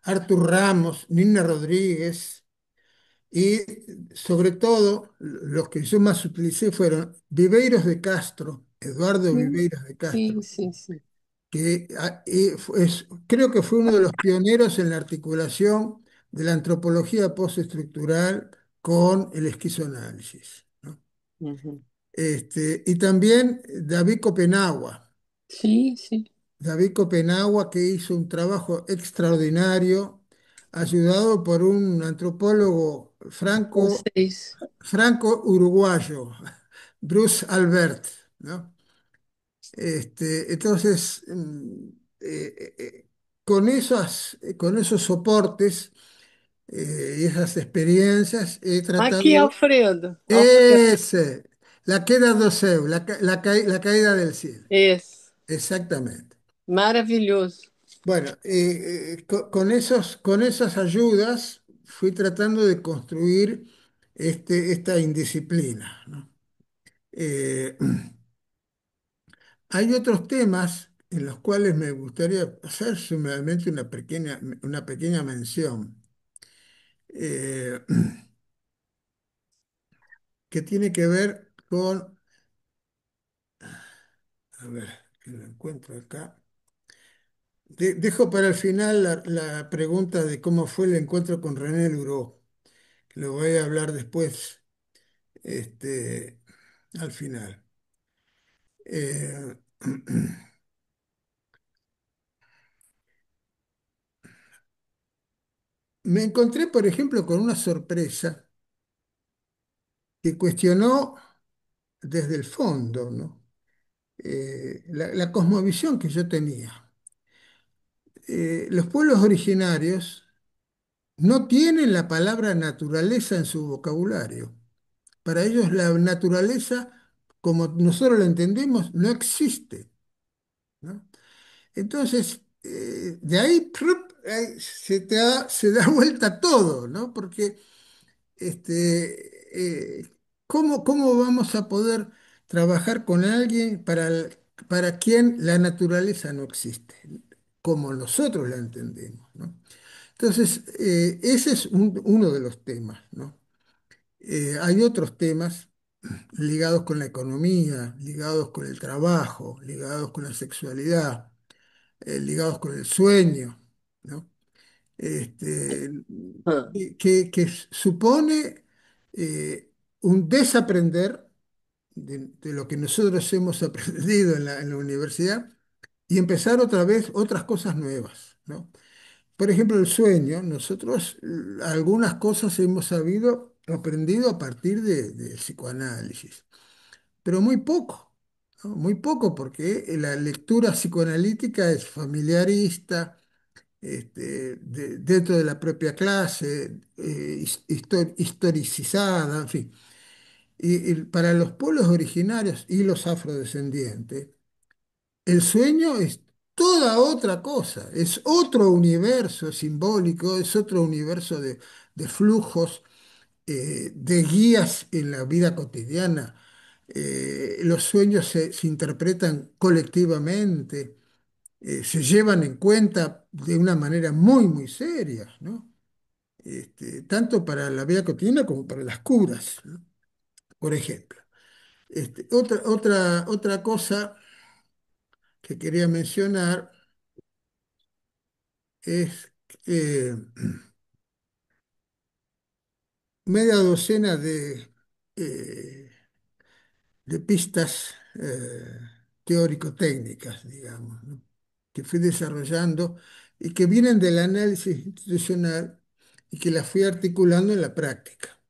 Artur Ramos, Nina Rodríguez, y sobre todo los que yo más utilicé fueron Viveiros de Castro, Eduardo Sim, Viveiros de sim, Castro, sim, sim. que creo que fue uno de los pioneros en la articulación de la antropología postestructural con el esquizoanálisis, ¿no? Uhum. Y también David Copenagua. Sim, sim. David Copenagua, que hizo un trabajo extraordinario, ayudado por un antropólogo Francês. franco-uruguayo, Bruce Albert, ¿no? Entonces, eh, eh, con esos soportes y esas experiencias he Aqui, tratado Alfredo. Alfredo. ese, la queda do céu, la caída del cielo. Esse. Exactamente. Maravilhoso. Bueno, con esas ayudas fui tratando de construir esta indisciplina, ¿no? Eh, Hay otros temas en los cuales me gustaría hacer sumamente una pequeña mención, eh, que tiene que ver con, a ver, que lo encuentro acá. Dejo para el final la pregunta de cómo fue el encuentro con René Luró, que lo voy a hablar después, este, al final. Eh, Me encontré, por ejemplo, con una sorpresa que cuestionó desde el fondo, ¿no? La cosmovisión que yo tenía. Los pueblos originarios no tienen la palabra naturaleza en su vocabulario. Para ellos la naturaleza, como nosotros la entendemos, no existe, ¿no? Entonces, de ahí, ahí se da vuelta todo, ¿no? Porque ¿cómo vamos a poder trabajar con alguien para quien la naturaleza no existe, como nosotros la entendemos, ¿no? Entonces, ese es uno de los temas, ¿no? Hay otros temas ligados con la economía, ligados con el trabajo, ligados con la sexualidad, ligados con el sueño, ¿no? este, que supone un desaprender de lo que nosotros hemos aprendido en la universidad y empezar otra vez otras cosas nuevas, ¿no? Por ejemplo, el sueño, nosotros algunas cosas hemos sabido, aprendido a partir del psicoanálisis, pero muy poco, ¿no? Muy poco porque la lectura psicoanalítica es familiarista, dentro de la propia clase, historicizada, en fin. Y para los pueblos originarios y los afrodescendientes, el sueño es toda otra cosa, es otro universo simbólico, es otro universo de flujos, de guías en la vida cotidiana. Los sueños se interpretan colectivamente, se llevan en cuenta de una manera muy, muy seria, ¿no? Tanto para la vida cotidiana como para las curas, ¿no? Por ejemplo. Otra cosa que quería mencionar es eh, media docena eh, de pistas teórico-técnicas, digamos, ¿no? Que fui desarrollando y que vienen del análisis institucional y que las fui articulando en la práctica.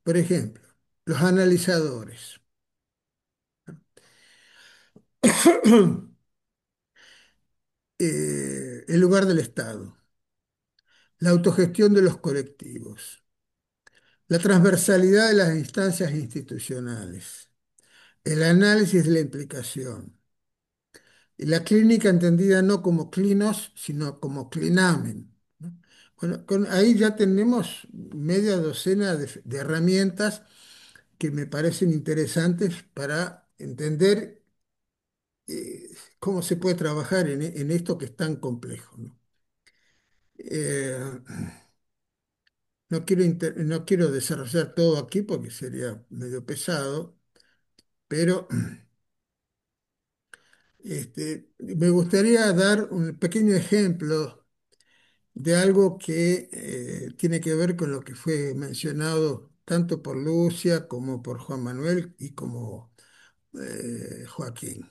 Por ejemplo, los analizadores. El lugar del Estado, la autogestión de los colectivos, la transversalidad de las instancias institucionales, el análisis de la implicación, y la clínica entendida no como clinos, sino como clinamen, ¿no? Bueno, ahí ya tenemos media docena de herramientas que me parecen interesantes para entender cómo se puede trabajar en esto que es tan complejo, ¿no? Eh, no quiero desarrollar todo aquí porque sería medio pesado, pero me gustaría dar un pequeño ejemplo de algo que tiene que ver con lo que fue mencionado tanto por Lucia como por Juan Manuel y como Joaquín.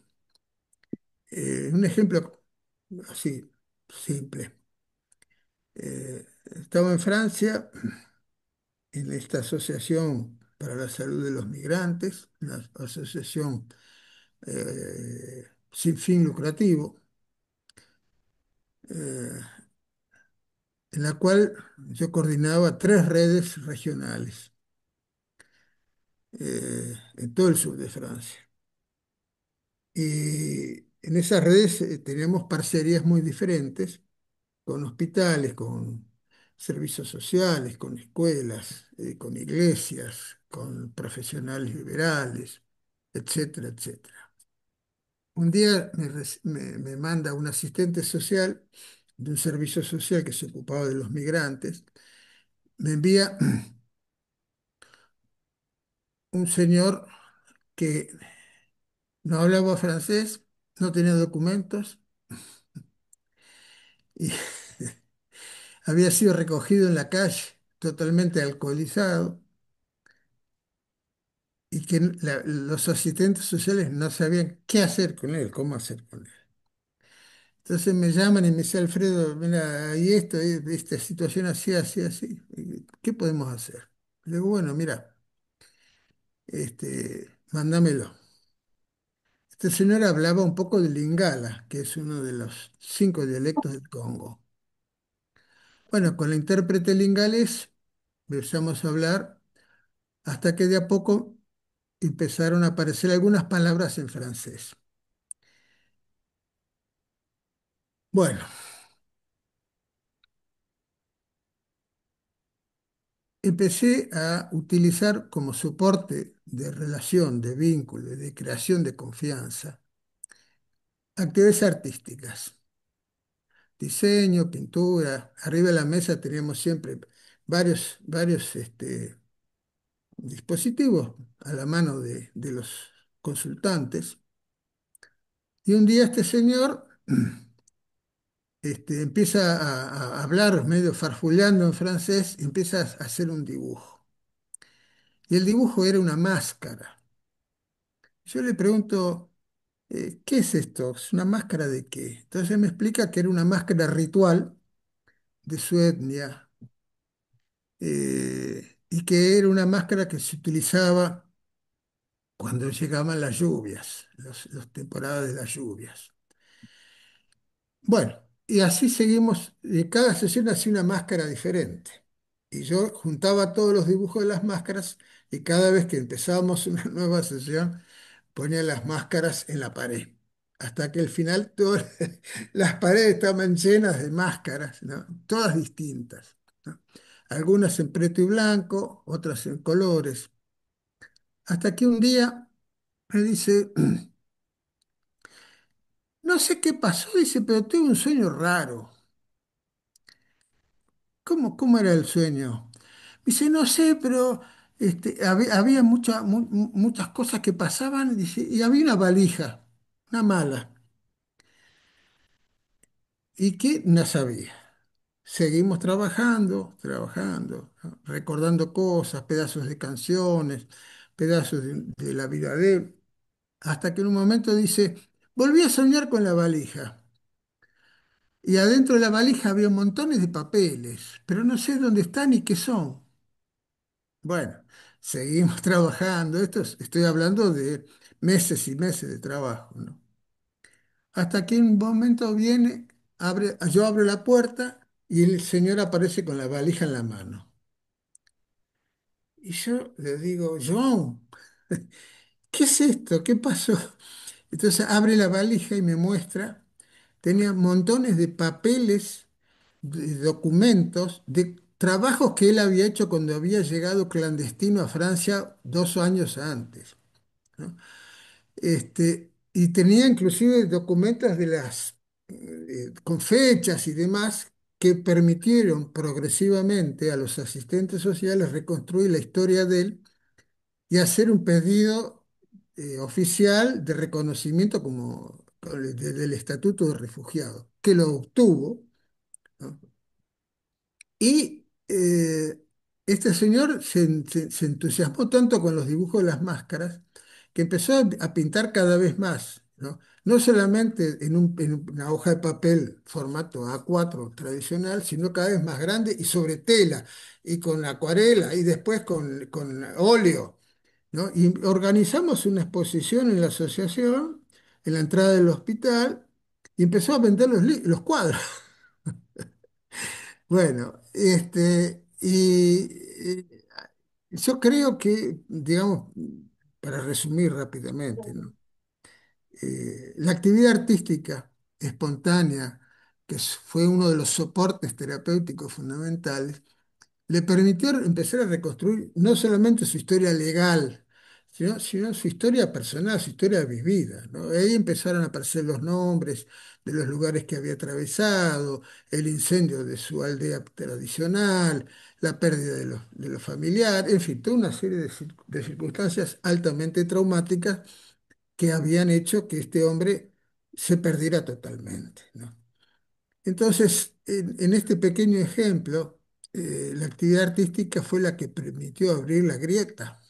Un ejemplo así, simple. Estaba en Francia, en esta Asociación para la Salud de los Migrantes, una asociación sin fin lucrativo, eh, en la cual yo coordinaba tres redes regionales en todo el sur de Francia. Y en esas redes teníamos parcerías muy diferentes con hospitales, con servicios sociales, con escuelas, con iglesias, con profesionales liberales, etcétera, etcétera. Un día me manda un asistente social de un servicio social que se ocupaba de los migrantes, me envía un señor que no hablaba francés, no tenía documentos y había sido recogido en la calle totalmente alcoholizado y que los asistentes sociales no sabían qué hacer con él, cómo hacer con él. Entonces me llaman y me dice, Alfredo, mira, y esto, esta situación así, así, así, ¿qué podemos hacer? Le digo, bueno, mira, mándamelo. Este señor hablaba un poco de Lingala, que es uno de los 5 dialectos del Congo. Bueno, con la intérprete lingalés empezamos a hablar hasta que de a poco empezaron a aparecer algunas palabras en francés. Bueno, empecé a utilizar como soporte de relación, de vínculo, de creación de confianza, actividades artísticas, diseño, pintura. Arriba de la mesa teníamos siempre varios dispositivos a la mano de los consultantes. Y un día este señor empieza a hablar medio farfullando en francés y empieza a hacer un dibujo. Y el dibujo era una máscara. Yo le pregunto, ¿qué es esto? ¿Es una máscara de qué? Entonces me explica que era una máscara ritual de su etnia y que era una máscara que se utilizaba cuando llegaban las lluvias, las temporadas de las lluvias. Bueno, y así seguimos, y cada sesión hacía una máscara diferente. Y yo juntaba todos los dibujos de las máscaras y cada vez que empezábamos una nueva sesión ponía las máscaras en la pared. Hasta que al final todas las paredes estaban llenas de máscaras, ¿no? Todas distintas, ¿no? Algunas en preto y blanco, otras en colores. Hasta que un día me dice, no sé qué pasó, dice, pero tuve un sueño raro. ¿Cómo era el sueño? Dice, no sé, pero había muchas cosas que pasaban, dice, y había una valija, una mala, y que no sabía. Seguimos trabajando, ¿no? Recordando cosas, pedazos de canciones, pedazos de la vida de él, hasta que en un momento dice, volví a soñar con la valija. Y adentro de la valija había montones de papeles, pero no sé dónde están ni qué son. Bueno, seguimos trabajando. Estoy hablando de meses y meses de trabajo, ¿no? Hasta que un momento viene, yo abro la puerta y el señor aparece con la valija en la mano. Y yo le digo, John, ¿qué es esto? ¿Qué pasó? Entonces abre la valija y me muestra, tenía montones de papeles, de documentos, de trabajos que él había hecho cuando había llegado clandestino a Francia 2 años antes, ¿no? Y tenía inclusive documentos con fechas y demás que permitieron progresivamente a los asistentes sociales reconstruir la historia de él y hacer un pedido oficial de reconocimiento del Estatuto de Refugiado, que lo obtuvo, ¿no? Y este señor se entusiasmó tanto con los dibujos de las máscaras que empezó a pintar cada vez más, ¿no? No solamente en una hoja de papel formato A4 tradicional, sino cada vez más grande y sobre tela, y con acuarela, y después con óleo, ¿no? Y organizamos una exposición en la asociación, en la entrada del hospital, y empezó a vender los cuadros. Bueno, yo creo que, digamos, para resumir rápidamente, ¿no? La actividad artística espontánea, fue uno de los soportes terapéuticos fundamentales, le permitió empezar a reconstruir no solamente su historia legal, sino su historia personal, su historia vivida, ¿no? Ahí empezaron a aparecer los nombres de los lugares que había atravesado, el incendio de su aldea tradicional, la pérdida de los familiares, en fin, toda una serie de circunstancias altamente traumáticas que habían hecho que este hombre se perdiera totalmente, ¿no? Entonces, en este pequeño ejemplo, la actividad artística fue la que permitió abrir la grieta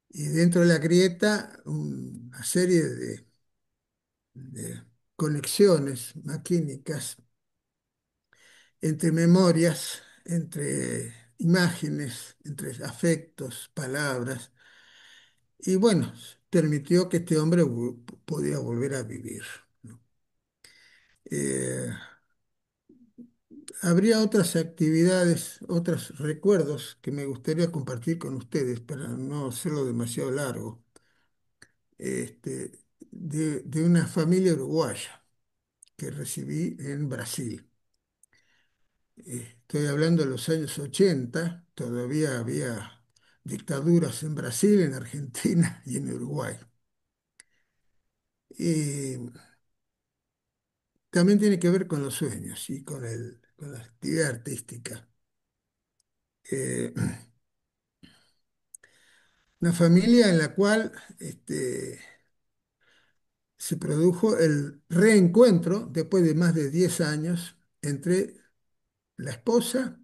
y dentro de la grieta una serie de conexiones maquínicas entre memorias, entre imágenes, entre afectos, palabras, y bueno, permitió que este hombre pudiera volver a vivir, ¿no? Eh, Habría otras actividades, otros recuerdos que me gustaría compartir con ustedes para no hacerlo demasiado largo, este, de una familia uruguaya que recibí en Brasil. Estoy hablando de los años 80, todavía había dictaduras en Brasil, en Argentina y en Uruguay. Y también tiene que ver con los sueños y con la actividad artística. Eh, una familia en la cual se produjo el reencuentro después de más de 10 años entre la esposa,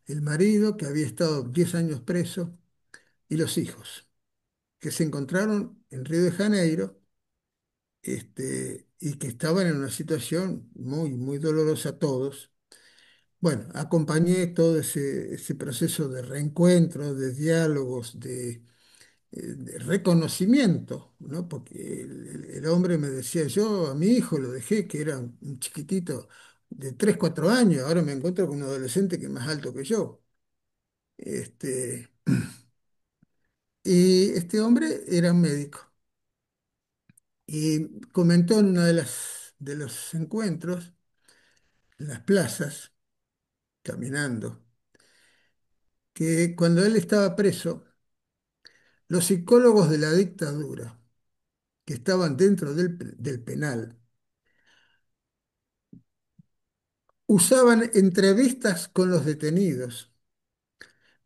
el marido, que había estado 10 años preso, y los hijos, que se encontraron en Río de Janeiro, y que estaban en una situación muy, muy dolorosa a todos. Bueno, acompañé todo ese proceso de reencuentro, de diálogos, de reconocimiento, ¿no? Porque el hombre me decía, yo a mi hijo lo dejé, que era un chiquitito de 3 4 años, ahora me encuentro con un adolescente que es más alto que yo. Este, y este hombre era un médico y comentó en uno de los encuentros, en las plazas, caminando, que cuando él estaba preso, los psicólogos de la dictadura que estaban dentro del penal usaban entrevistas con los detenidos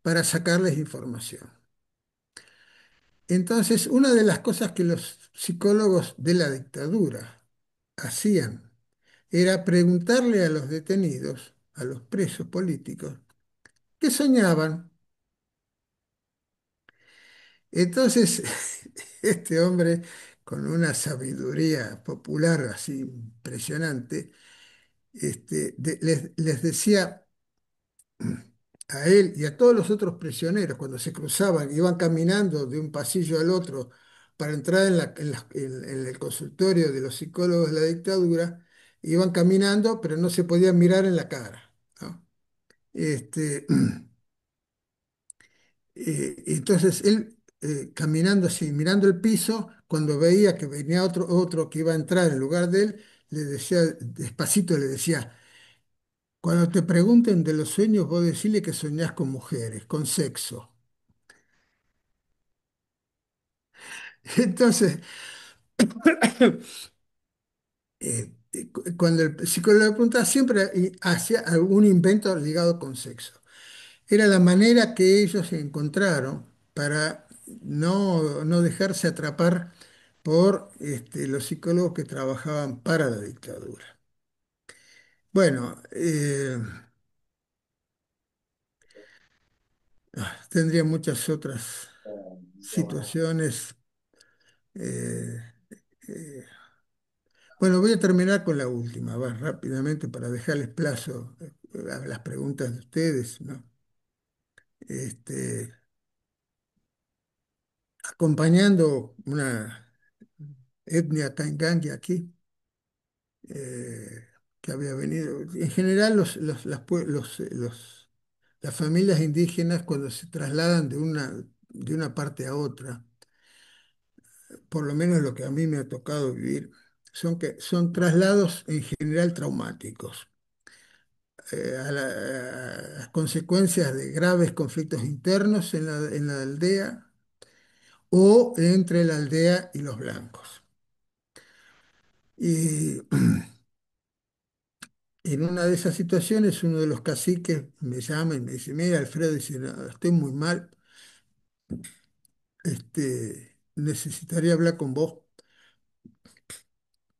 para sacarles información. Entonces, una de las cosas que los psicólogos de la dictadura hacían era preguntarle a los detenidos, a los presos políticos, qué soñaban. Entonces, este hombre, con una sabiduría popular así impresionante, les decía a él y a todos los otros prisioneros cuando se cruzaban, iban caminando de un pasillo al otro para entrar en el consultorio de los psicólogos de la dictadura, iban caminando, pero no se podían mirar en la cara, ¿no? Este, entonces él, caminando así, mirando el piso, cuando veía que venía otro que iba a entrar en lugar de él, le decía, despacito le decía, cuando te pregunten de los sueños, vos decirle que soñás con mujeres, con sexo. Entonces, cuando el psicólogo le preguntaba, siempre hacía algún invento ligado con sexo. Era la manera que ellos encontraron para no dejarse atrapar por los psicólogos que trabajaban para la dictadura. Bueno, tendría muchas otras situaciones. eh, eh, bueno, voy a terminar con la última, va, rápidamente para dejarles plazo a las preguntas de ustedes, ¿no? Este, acompañando una etnia caingangue aquí, eh, que había venido. En general, las familias indígenas cuando se trasladan de una parte a otra, por lo menos lo que a mí me ha tocado vivir, son traslados en general traumáticos, a consecuencias de graves conflictos internos en la aldea o entre la aldea y los blancos. Y en una de esas situaciones, uno de los caciques me llama y me dice, mira, Alfredo, dice, "No, estoy muy mal, necesitaría hablar con vos".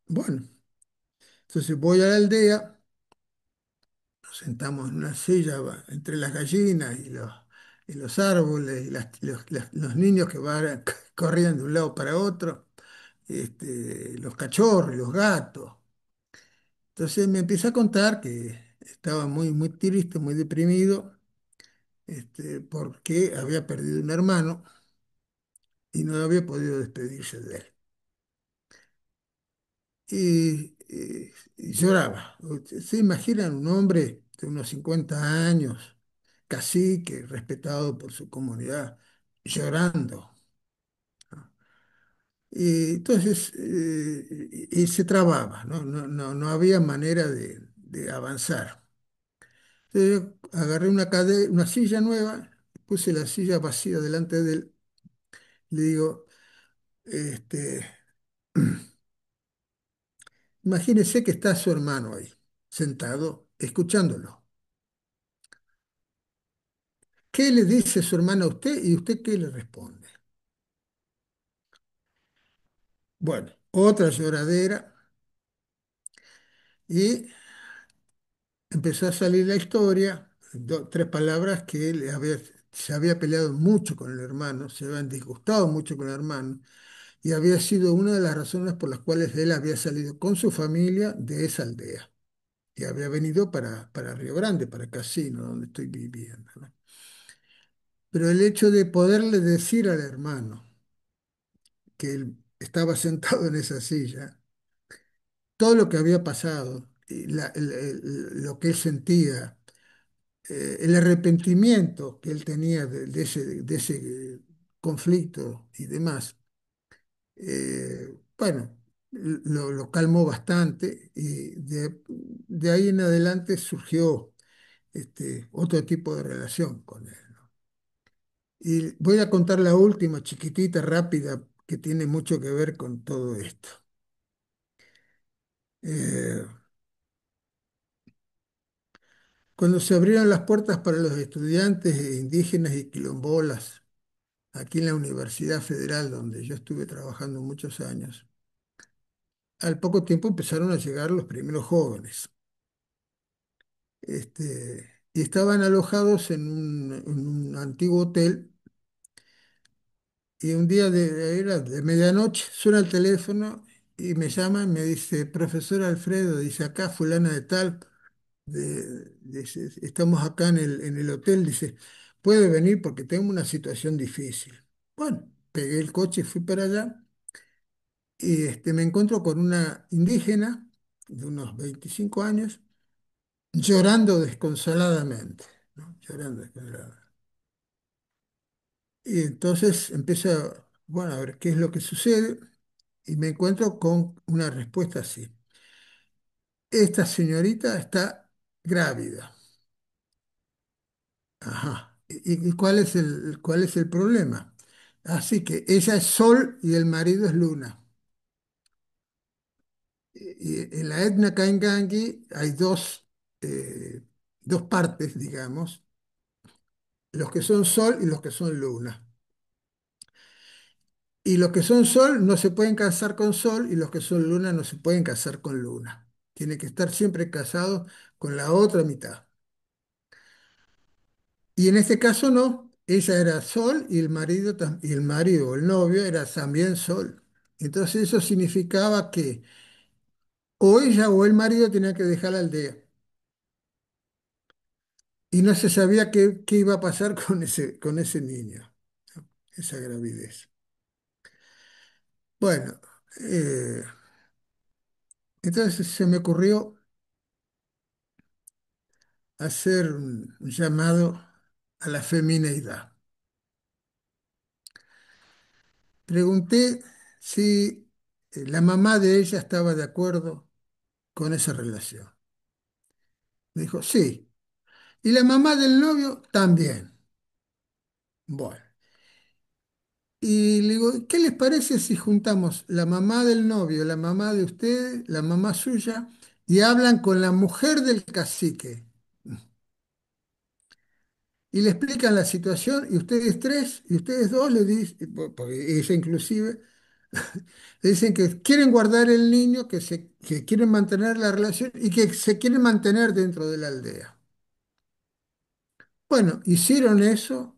Bueno, entonces voy a la aldea, nos sentamos en una silla entre las gallinas y los árboles, y los niños que van corriendo de un lado para otro, los cachorros, los gatos. Entonces me empieza a contar que estaba muy, muy triste, muy deprimido, porque había perdido un hermano y no había podido despedirse de él. Y lloraba. ¿Se imaginan un hombre de unos 50 años, cacique, respetado por su comunidad, llorando? Y entonces, y se trababa, ¿no? No había manera de avanzar. Entonces yo agarré una silla nueva, puse la silla vacía delante de él, le digo, este, imagínese que está su hermano ahí, sentado, escuchándolo. ¿Qué le dice su hermano a usted y usted qué le responde? Bueno, otra lloradera y empezó a salir la historia, tres palabras que se había peleado mucho con el hermano, se habían disgustado mucho con el hermano y había sido una de las razones por las cuales él había salido con su familia de esa aldea y había venido para Río Grande, para Casino, donde estoy viviendo, ¿no? Pero el hecho de poderle decir al hermano que él estaba sentado en esa silla, todo lo que había pasado, y lo que él sentía, el arrepentimiento que él tenía de ese conflicto y demás, bueno, lo calmó bastante y de ahí en adelante surgió otro tipo de relación con él, ¿no? Y voy a contar la última, chiquitita, rápida, que tiene mucho que ver con todo esto. Eh, Cuando se abrieron las puertas para los estudiantes indígenas y quilombolas, aquí en la Universidad Federal, donde yo estuve trabajando muchos años, al poco tiempo empezaron a llegar los primeros jóvenes. Y estaban alojados en un antiguo hotel, y un día era de medianoche, suena el teléfono y me llama y me dice, profesor Alfredo, dice acá fulana de tal. Dice, estamos acá en el hotel, dice, puede venir porque tengo una situación difícil. Bueno, pegué el coche, fui para allá y me encuentro con una indígena de unos 25 años llorando desconsoladamente, ¿no? Llorando desconsoladamente. Y entonces empiezo, bueno, a ver qué es lo que sucede y me encuentro con una respuesta así. Esta señorita está grávida. Ajá. ¿Y cuál es el problema? Así que ella es Sol y el marido es Luna. Y en la etnia Caingangi hay dos partes, digamos, los que son Sol y los que son Luna. Y los que son Sol no se pueden casar con Sol y los que son Luna no se pueden casar con Luna. Tienen que estar siempre casados con la otra mitad. Y en este caso no, ella era Sol y el marido o el novio era también Sol. Entonces eso significaba que o ella o el marido tenía que dejar la aldea y no se sabía qué iba a pasar con ese niño, ¿no? Esa gravidez. Bueno, eh, entonces se me ocurrió hacer un llamado a la femineidad. Pregunté si la mamá de ella estaba de acuerdo con esa relación. Me dijo, sí. Y la mamá del novio también. Bueno, Y le digo, ¿qué les parece si juntamos la mamá del novio, la mamá de ustedes, la mamá suya, y hablan con la mujer del cacique? Y le explican la situación y ustedes tres y ustedes dos le dicen, porque ella inclusive, le dicen que quieren guardar el niño, que quieren mantener la relación y que se quieren mantener dentro de la aldea. Bueno, hicieron eso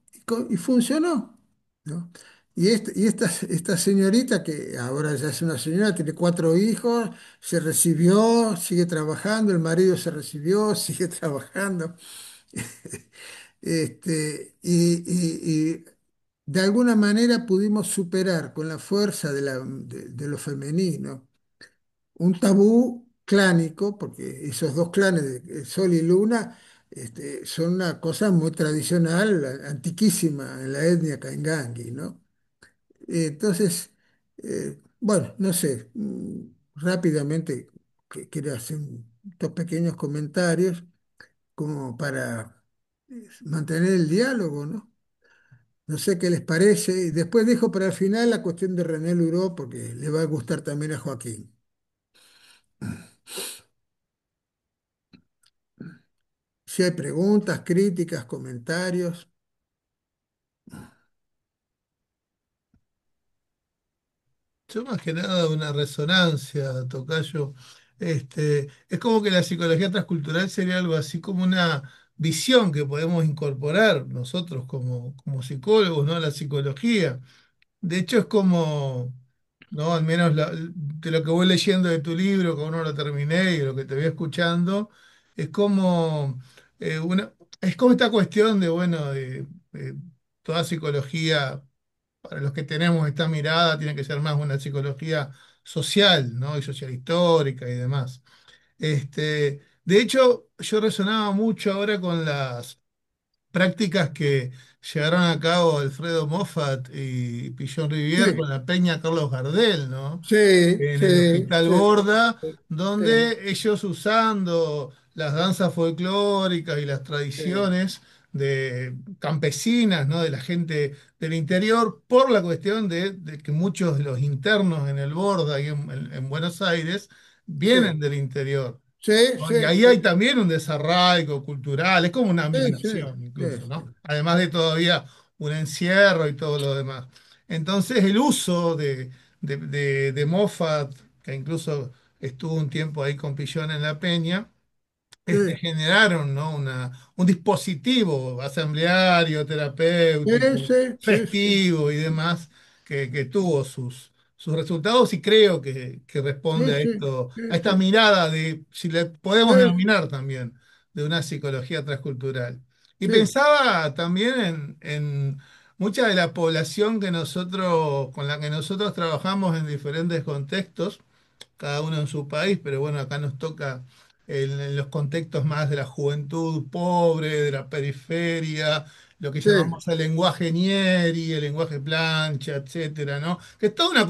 y funcionó, ¿no? Esta señorita, que ahora ya es una señora, tiene cuatro hijos, se recibió, sigue trabajando, el marido se recibió, sigue trabajando. Y de alguna manera pudimos superar con la fuerza de lo femenino un tabú clánico, porque esos dos clanes de Sol y Luna son una cosa muy tradicional, antiquísima en la etnia Caingangui, ¿no? Entonces, bueno, no sé, rápidamente quiero hacer estos pequeños comentarios como para mantener el diálogo, ¿no? No sé qué les parece. Y después dejo para el final la cuestión de René Luró, porque le va a gustar también a Joaquín. Si hay preguntas, críticas, comentarios. Yo más que nada una resonancia, tocayo. Es como que la psicología transcultural sería algo así como una visión que podemos incorporar nosotros como psicólogos, ¿no? A la psicología. De hecho, es como, ¿no? Al menos de lo que voy leyendo de tu libro, que aún no lo terminé y de lo que te voy escuchando, es como, es como esta cuestión de, bueno, de toda psicología para los que tenemos esta mirada, tiene que ser más una psicología social, ¿no? Y social histórica y demás. De hecho, yo resonaba mucho ahora con las prácticas que llevaron a cabo Alfredo Moffat y Pillon Rivière con Sí, la Peña Carlos Gardel, ¿no? sí, En el sí, Hospital sí, Borda, sí, donde ellos usando las danzas folclóricas y las sí, tradiciones de campesinas, ¿no? De la gente del interior, por la cuestión de que muchos de los internos en el Borda y en Buenos Aires vienen sí, del interior. sí, ¿No? Y sí, ahí hay sí, también un desarraigo cultural, es como una sí, sí, migración incluso, sí, ¿no? sí, Además de todavía un encierro y todo lo demás. Entonces el uso de Moffat, que incluso estuvo un tiempo ahí con Pillón en La Peña, sí, generaron, ¿no? Un dispositivo asambleario, sí, terapéutico, sí, sí, sí, festivo y demás, que tuvo sus resultados y creo que responde sí, a sí, esto, a sí, esta sí, mirada de, si le podemos sí, denominar también, de una psicología transcultural. Y sí, pensaba también en mucha de la población con la que nosotros trabajamos en diferentes contextos, cada uno en su país, pero bueno, acá nos toca en los contextos más de la juventud pobre, de la periferia, lo que sí, llamamos el lenguaje ñeri, el lenguaje plancha, etcétera, ¿no? Que es toda una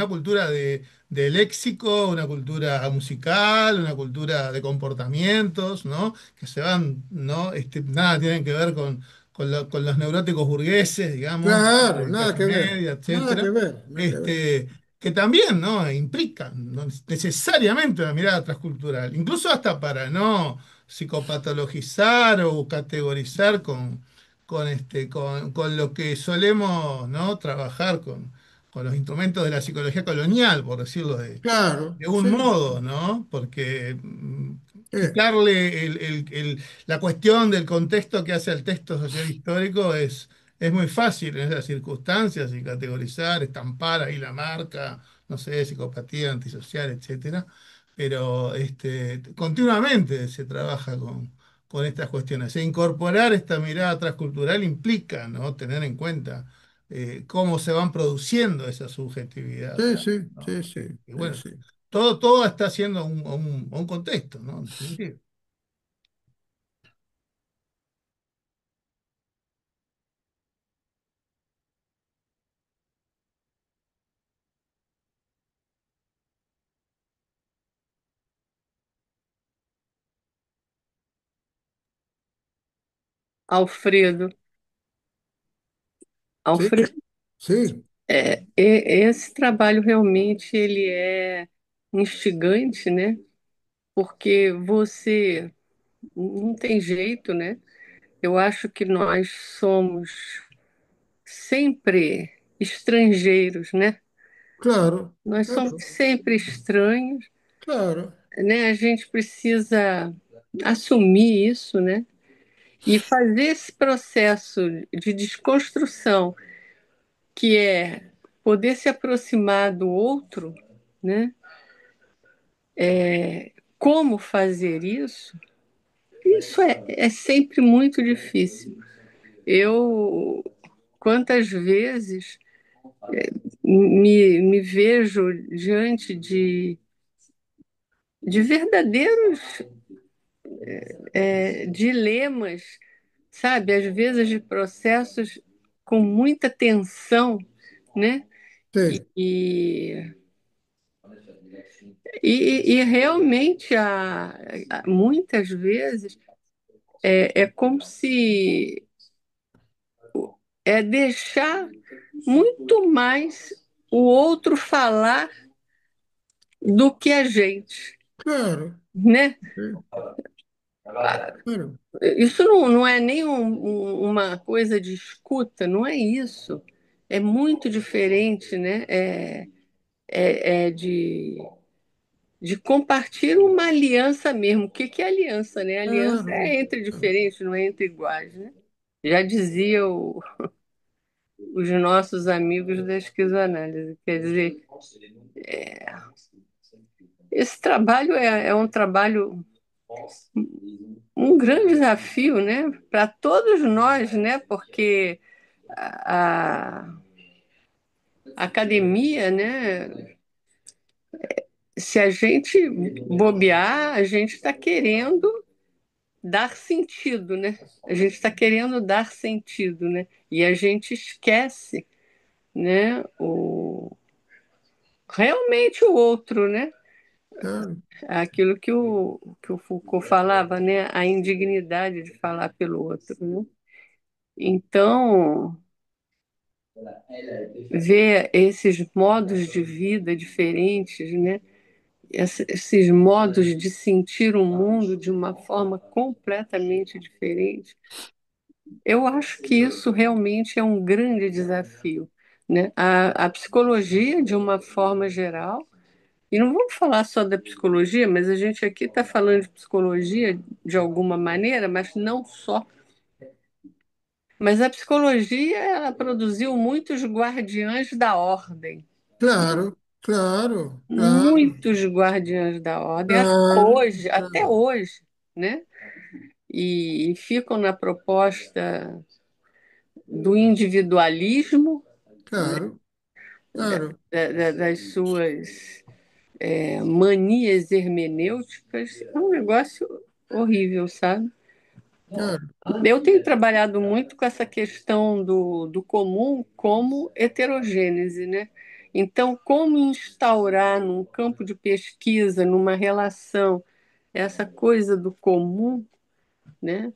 cultura de léxico, una cultura musical, una cultura de comportamientos, ¿no? Que se van, ¿no? Nada tienen que ver con los neuróticos burgueses, digamos, claro, de nada clase que ver, media, nada que etcétera. ver, nada que ver. Este, que también, ¿no? Implican, ¿no? Necesariamente una mirada transcultural, incluso hasta para no psicopatologizar o categorizar con lo que solemos, ¿no? Trabajar con los instrumentos de la psicología colonial, por decirlo Claro, de un sí, modo, ¿no? Porque eh, quitarle la cuestión del contexto que hace al texto social histórico es muy fácil en esas circunstancias y categorizar, estampar ahí la marca, no sé, psicopatía antisocial, etcétera. Pero continuamente se trabaja con estas cuestiones. E incorporar esta mirada transcultural implica, ¿no? Tener en cuenta cómo se van produciendo esas subjetividades, sí, sí, ¿no? sí, sí, Y sí, bueno, sí, todo está haciendo un contexto, ¿no? En definitiva. Alfredo. sí, Alfredo. Sí, Esse trabalho realmente ele é instigante, né? Porque você não tem jeito, né? Eu acho que nós somos sempre estrangeiros, né? claro, Nós somos claro, sempre estranhos, claro, né? A gente precisa assumir isso, né? E fazer esse processo de desconstrução, que é poder se aproximar do outro, né? Como fazer isso? Isso é sempre muito difícil. Eu, quantas vezes me vejo diante de verdadeiros dilemas, sabe? Às vezes de processos com muita tensão, né? sí, E, e realmente, muitas vezes, é como se deixar muito mais o outro falar do que a gente, claro, né? sí, claro, Isso não é nem uma coisa de escuta, não é isso. É muito diferente, né? É de compartilhar uma aliança mesmo. O que que é aliança, né? Aliança claro, é entre diferentes, não é entre iguais, né? Já dizia os nossos amigos da esquizoanálise. Quer dizer, esse trabalho é um trabalho, um grande desafio, né? Para todos nós, né? Porque a academia, né? Se a gente bobear, a gente está querendo dar sentido, né? A gente está querendo dar sentido, né? E a gente esquece, né? Realmente o outro, né? claro, Aquilo que o Foucault falava, né? A indignidade de falar pelo outro, né? Então, ver esses modos de vida diferentes, né? Esses modos de sentir o mundo de uma forma completamente diferente, eu acho que isso realmente é um grande desafio, né? A psicologia, de uma forma geral, e não vamos falar só da psicologia, mas a gente aqui está falando de psicologia de alguma maneira, mas não só. Mas a psicologia, ela produziu muitos guardiães da ordem, claro, claro, claro, muitos guardiães da ordem, claro, até claro, hoje, né? E ficam na proposta do individualismo, né? claro, claro, Das suas manias hermenêuticas. É um negócio horrível, sabe? claro, Eu tenho trabalhado muito com essa questão do comum como heterogênese, né? Então, como instaurar num campo de pesquisa, numa relação, essa coisa do comum, né?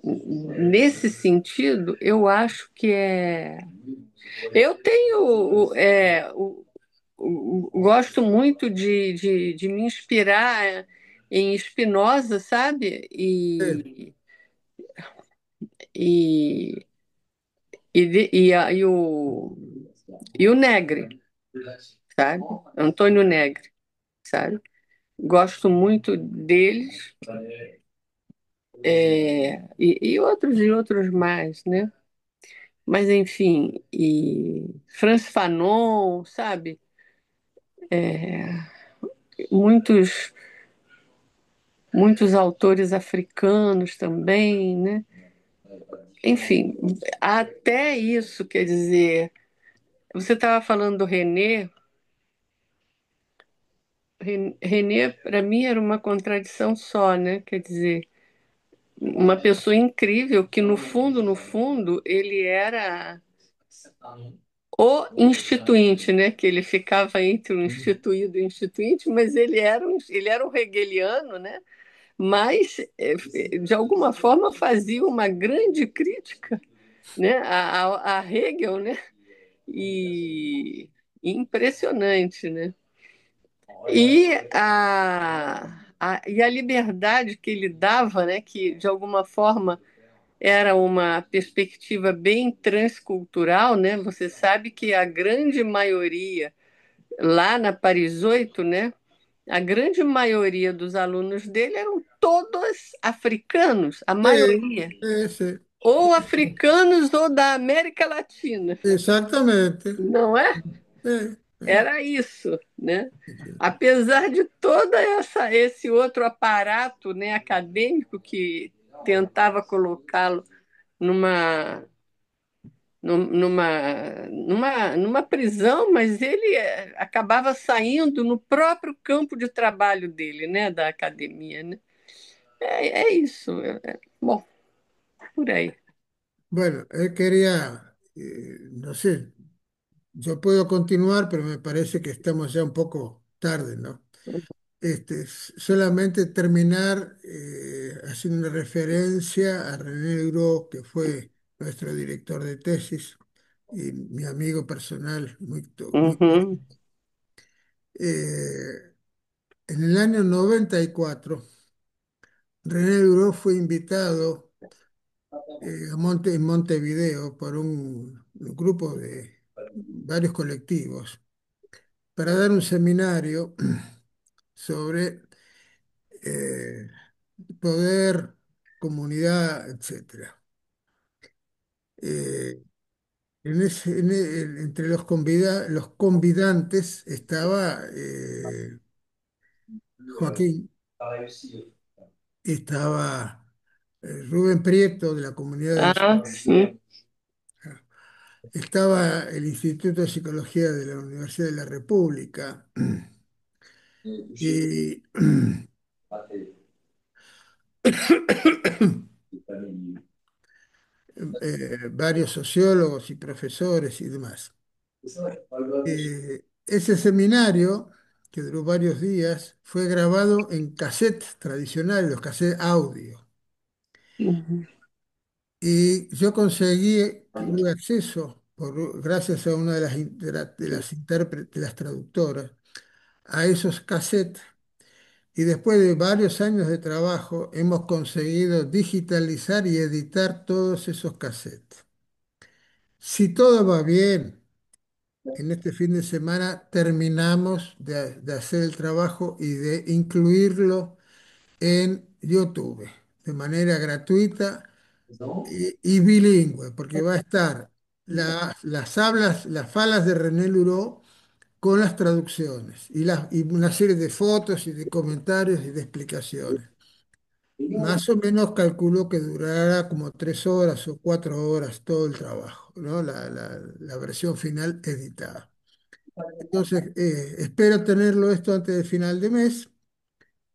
Nesse sentido, eu acho que é. Eu tenho. Gosto muito de me inspirar em Spinoza, sabe? sí, E, e o Negri, sabe? Antônio Negri, sabe? Gosto muito deles, e outros mais, né? Mas, enfim, e Francis Fanon, sabe? Muitos, muitos autores africanos também, né? Enfim, até isso, quer dizer, você estava falando do René. René, para mim, era uma contradição só, né? Quer dizer, uma pessoa incrível que, no fundo, no fundo, ele era o instituinte, né? Que ele ficava entre o instituído e o instituinte, mas ele era um hegeliano, né? Mas, de alguma forma, fazia uma grande crítica, né? A Hegel, né? E impressionante, né? E a liberdade que ele dava, né, que de alguma forma era uma perspectiva bem transcultural, né? Você sabe que a grande maioria, lá na Paris 8, né, a grande maioria dos alunos dele eram todos africanos, a Sí, maioria, sí, sí, ou africanos ou da América Latina, exactamente. não é? Sí, sí, Era isso, né? sí. Apesar de toda esse outro aparato, né, acadêmico que tentava colocá-lo numa, numa prisão, mas ele acabava saindo no próprio campo de trabalho dele, né, da academia, né? É isso. Bom, por aí. Bueno, él quería, no sé, yo puedo continuar, pero me parece que estamos ya un poco tarde, ¿no? Solamente terminar haciendo una referencia a René Duro, que fue nuestro director de tesis y mi amigo personal, muy Uhum, querido. Eh, en el año 94, René Duro fue invitado en Montevideo por un grupo de varios colectivos para dar un seminario sobre eh, poder, comunidad, etcétera. Eh, entre los convidantes estaba Joaquín, estaba Rubén Prieto de la Comunidad del Sur, ah, sim. estaba el Instituto de Psicología de la Universidad de la República y varios sociólogos y profesores y demás. Ese seminario, que duró varios días, fue grabado en cassette tradicionales, los cassettes audio. Uhum. Y yo conseguí, tuve acceso, gracias a una de las intérpretes, de las traductoras, a esos cassettes. Y después de varios años de trabajo, hemos conseguido digitalizar y editar todos esos cassettes. Si todo va bien, en este fin de semana terminamos de hacer el trabajo y de incluirlo en YouTube de manera gratuita y bilingüe, porque va a estar las falas de René Luró con las traducciones y una serie de fotos y de comentarios y de explicaciones. Más o menos calculo que durará como 3 horas o 4 horas todo el trabajo, ¿no? La versión final editada. Entonces, espero tenerlo esto antes del final de mes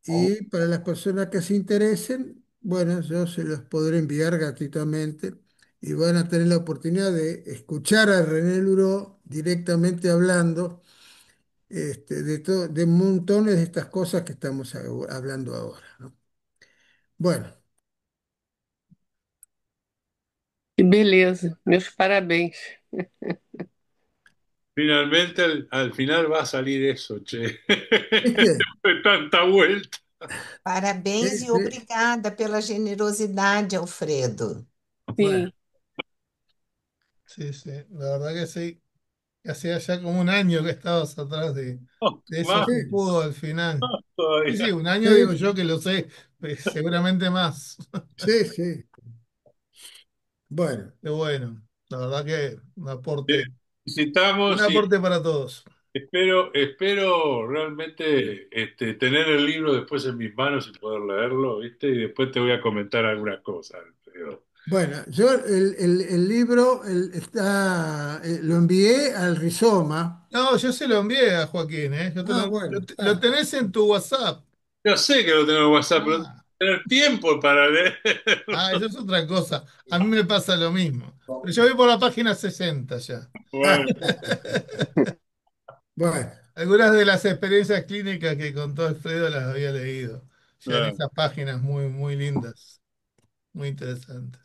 y para las personas que se interesen, bueno, yo se los podré enviar gratuitamente y van a tener la oportunidad de escuchar a René Luró directamente hablando de montones de estas cosas que estamos hablando ahora, ¿no? Bueno, Que beleza. Meus parabéns. Finalmente, al final va a salir eso, che. ¿viste? De tanta vuelta. Parabéns e Sí, obrigada pela generosidade, Alfredo. bueno, Sim. Sí, sí, la verdad que sí. Hacía ya como un año que estabas atrás de eso Más que sí, pudo al final. Sí, sí, todavía. un año sí, digo yo que lo sé, seguramente más. sí, sí. Bueno, Qué bueno, la verdad que un Necesitamos y aporte para todos. espero realmente tener el libro después en mis manos y poder leerlo, ¿viste? Y después te voy a comentar algunas cosas, Alfredo. bueno, yo el libro lo envié al Rizoma. No, yo se lo envié a Joaquín, ¿eh? Ah, bueno, Lo está. tenés en tu WhatsApp. Yo sé que lo tengo en WhatsApp, pero no Ah, tener tiempo para leerlo. eso es otra cosa. A mí me pasa lo mismo. Pero yo voy por la página 60 ya. Ah, Bueno, bueno, Algunas de las experiencias clínicas que contó Alfredo las había leído. Ya en nada, esas páginas muy, muy lindas, muy interesantes.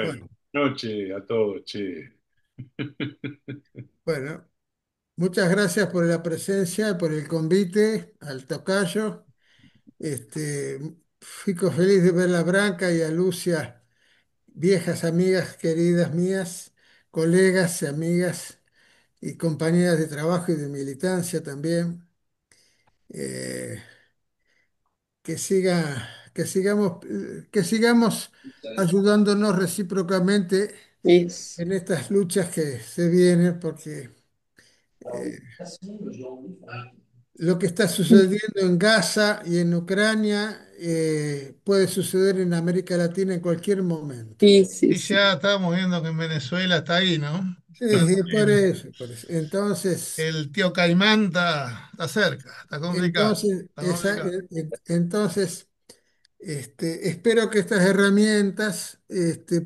bueno, bueno. noche a todos, che. Bueno, muchas gracias por la presencia, por el convite al tocayo. Este, fico feliz de ver a Branca y a Lucia, viejas amigas queridas mías, colegas y amigas y compañeras de trabajo y de militancia también. Eh, que siga, que sigamos ayudándonos recíprocamente Isso. en estas luchas que se vienen, porque eh, lo que está sucediendo en Gaza y en Ucrania puede suceder en América Latina en cualquier momento. Isso, Y isso. ya estábamos viendo que en Venezuela está ahí, ¿no? Por El, eso, por eso. Entonces, el tío Caimán está cerca, está complicado, entonces, está complicado. entonces espero que estas herramientas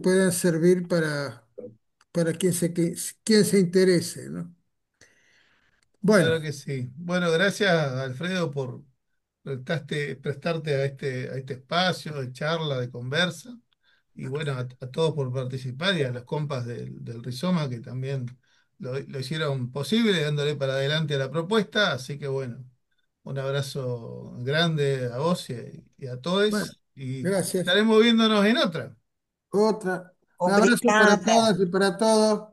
puedan servir para quien se interese, ¿no? Bueno, Claro que sí. Bueno, gracias, Alfredo, por prestarte a este espacio de charla, de conversa. Y bueno, a todos por participar y a los compas del Rizoma que también lo hicieron posible, dándole para adelante a la propuesta. Así que bueno, un abrazo grande a vos y a bueno, todos. Y gracias. estaremos viéndonos en otra. Otra. Un abrazo para Obrigada. todas y para todos.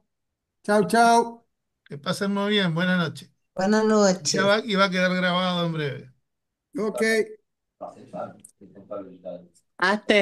Chau, chau. Que pasen muy bien. Buenas noches. Boa Y va a quedar grabado en breve. Ok. Até.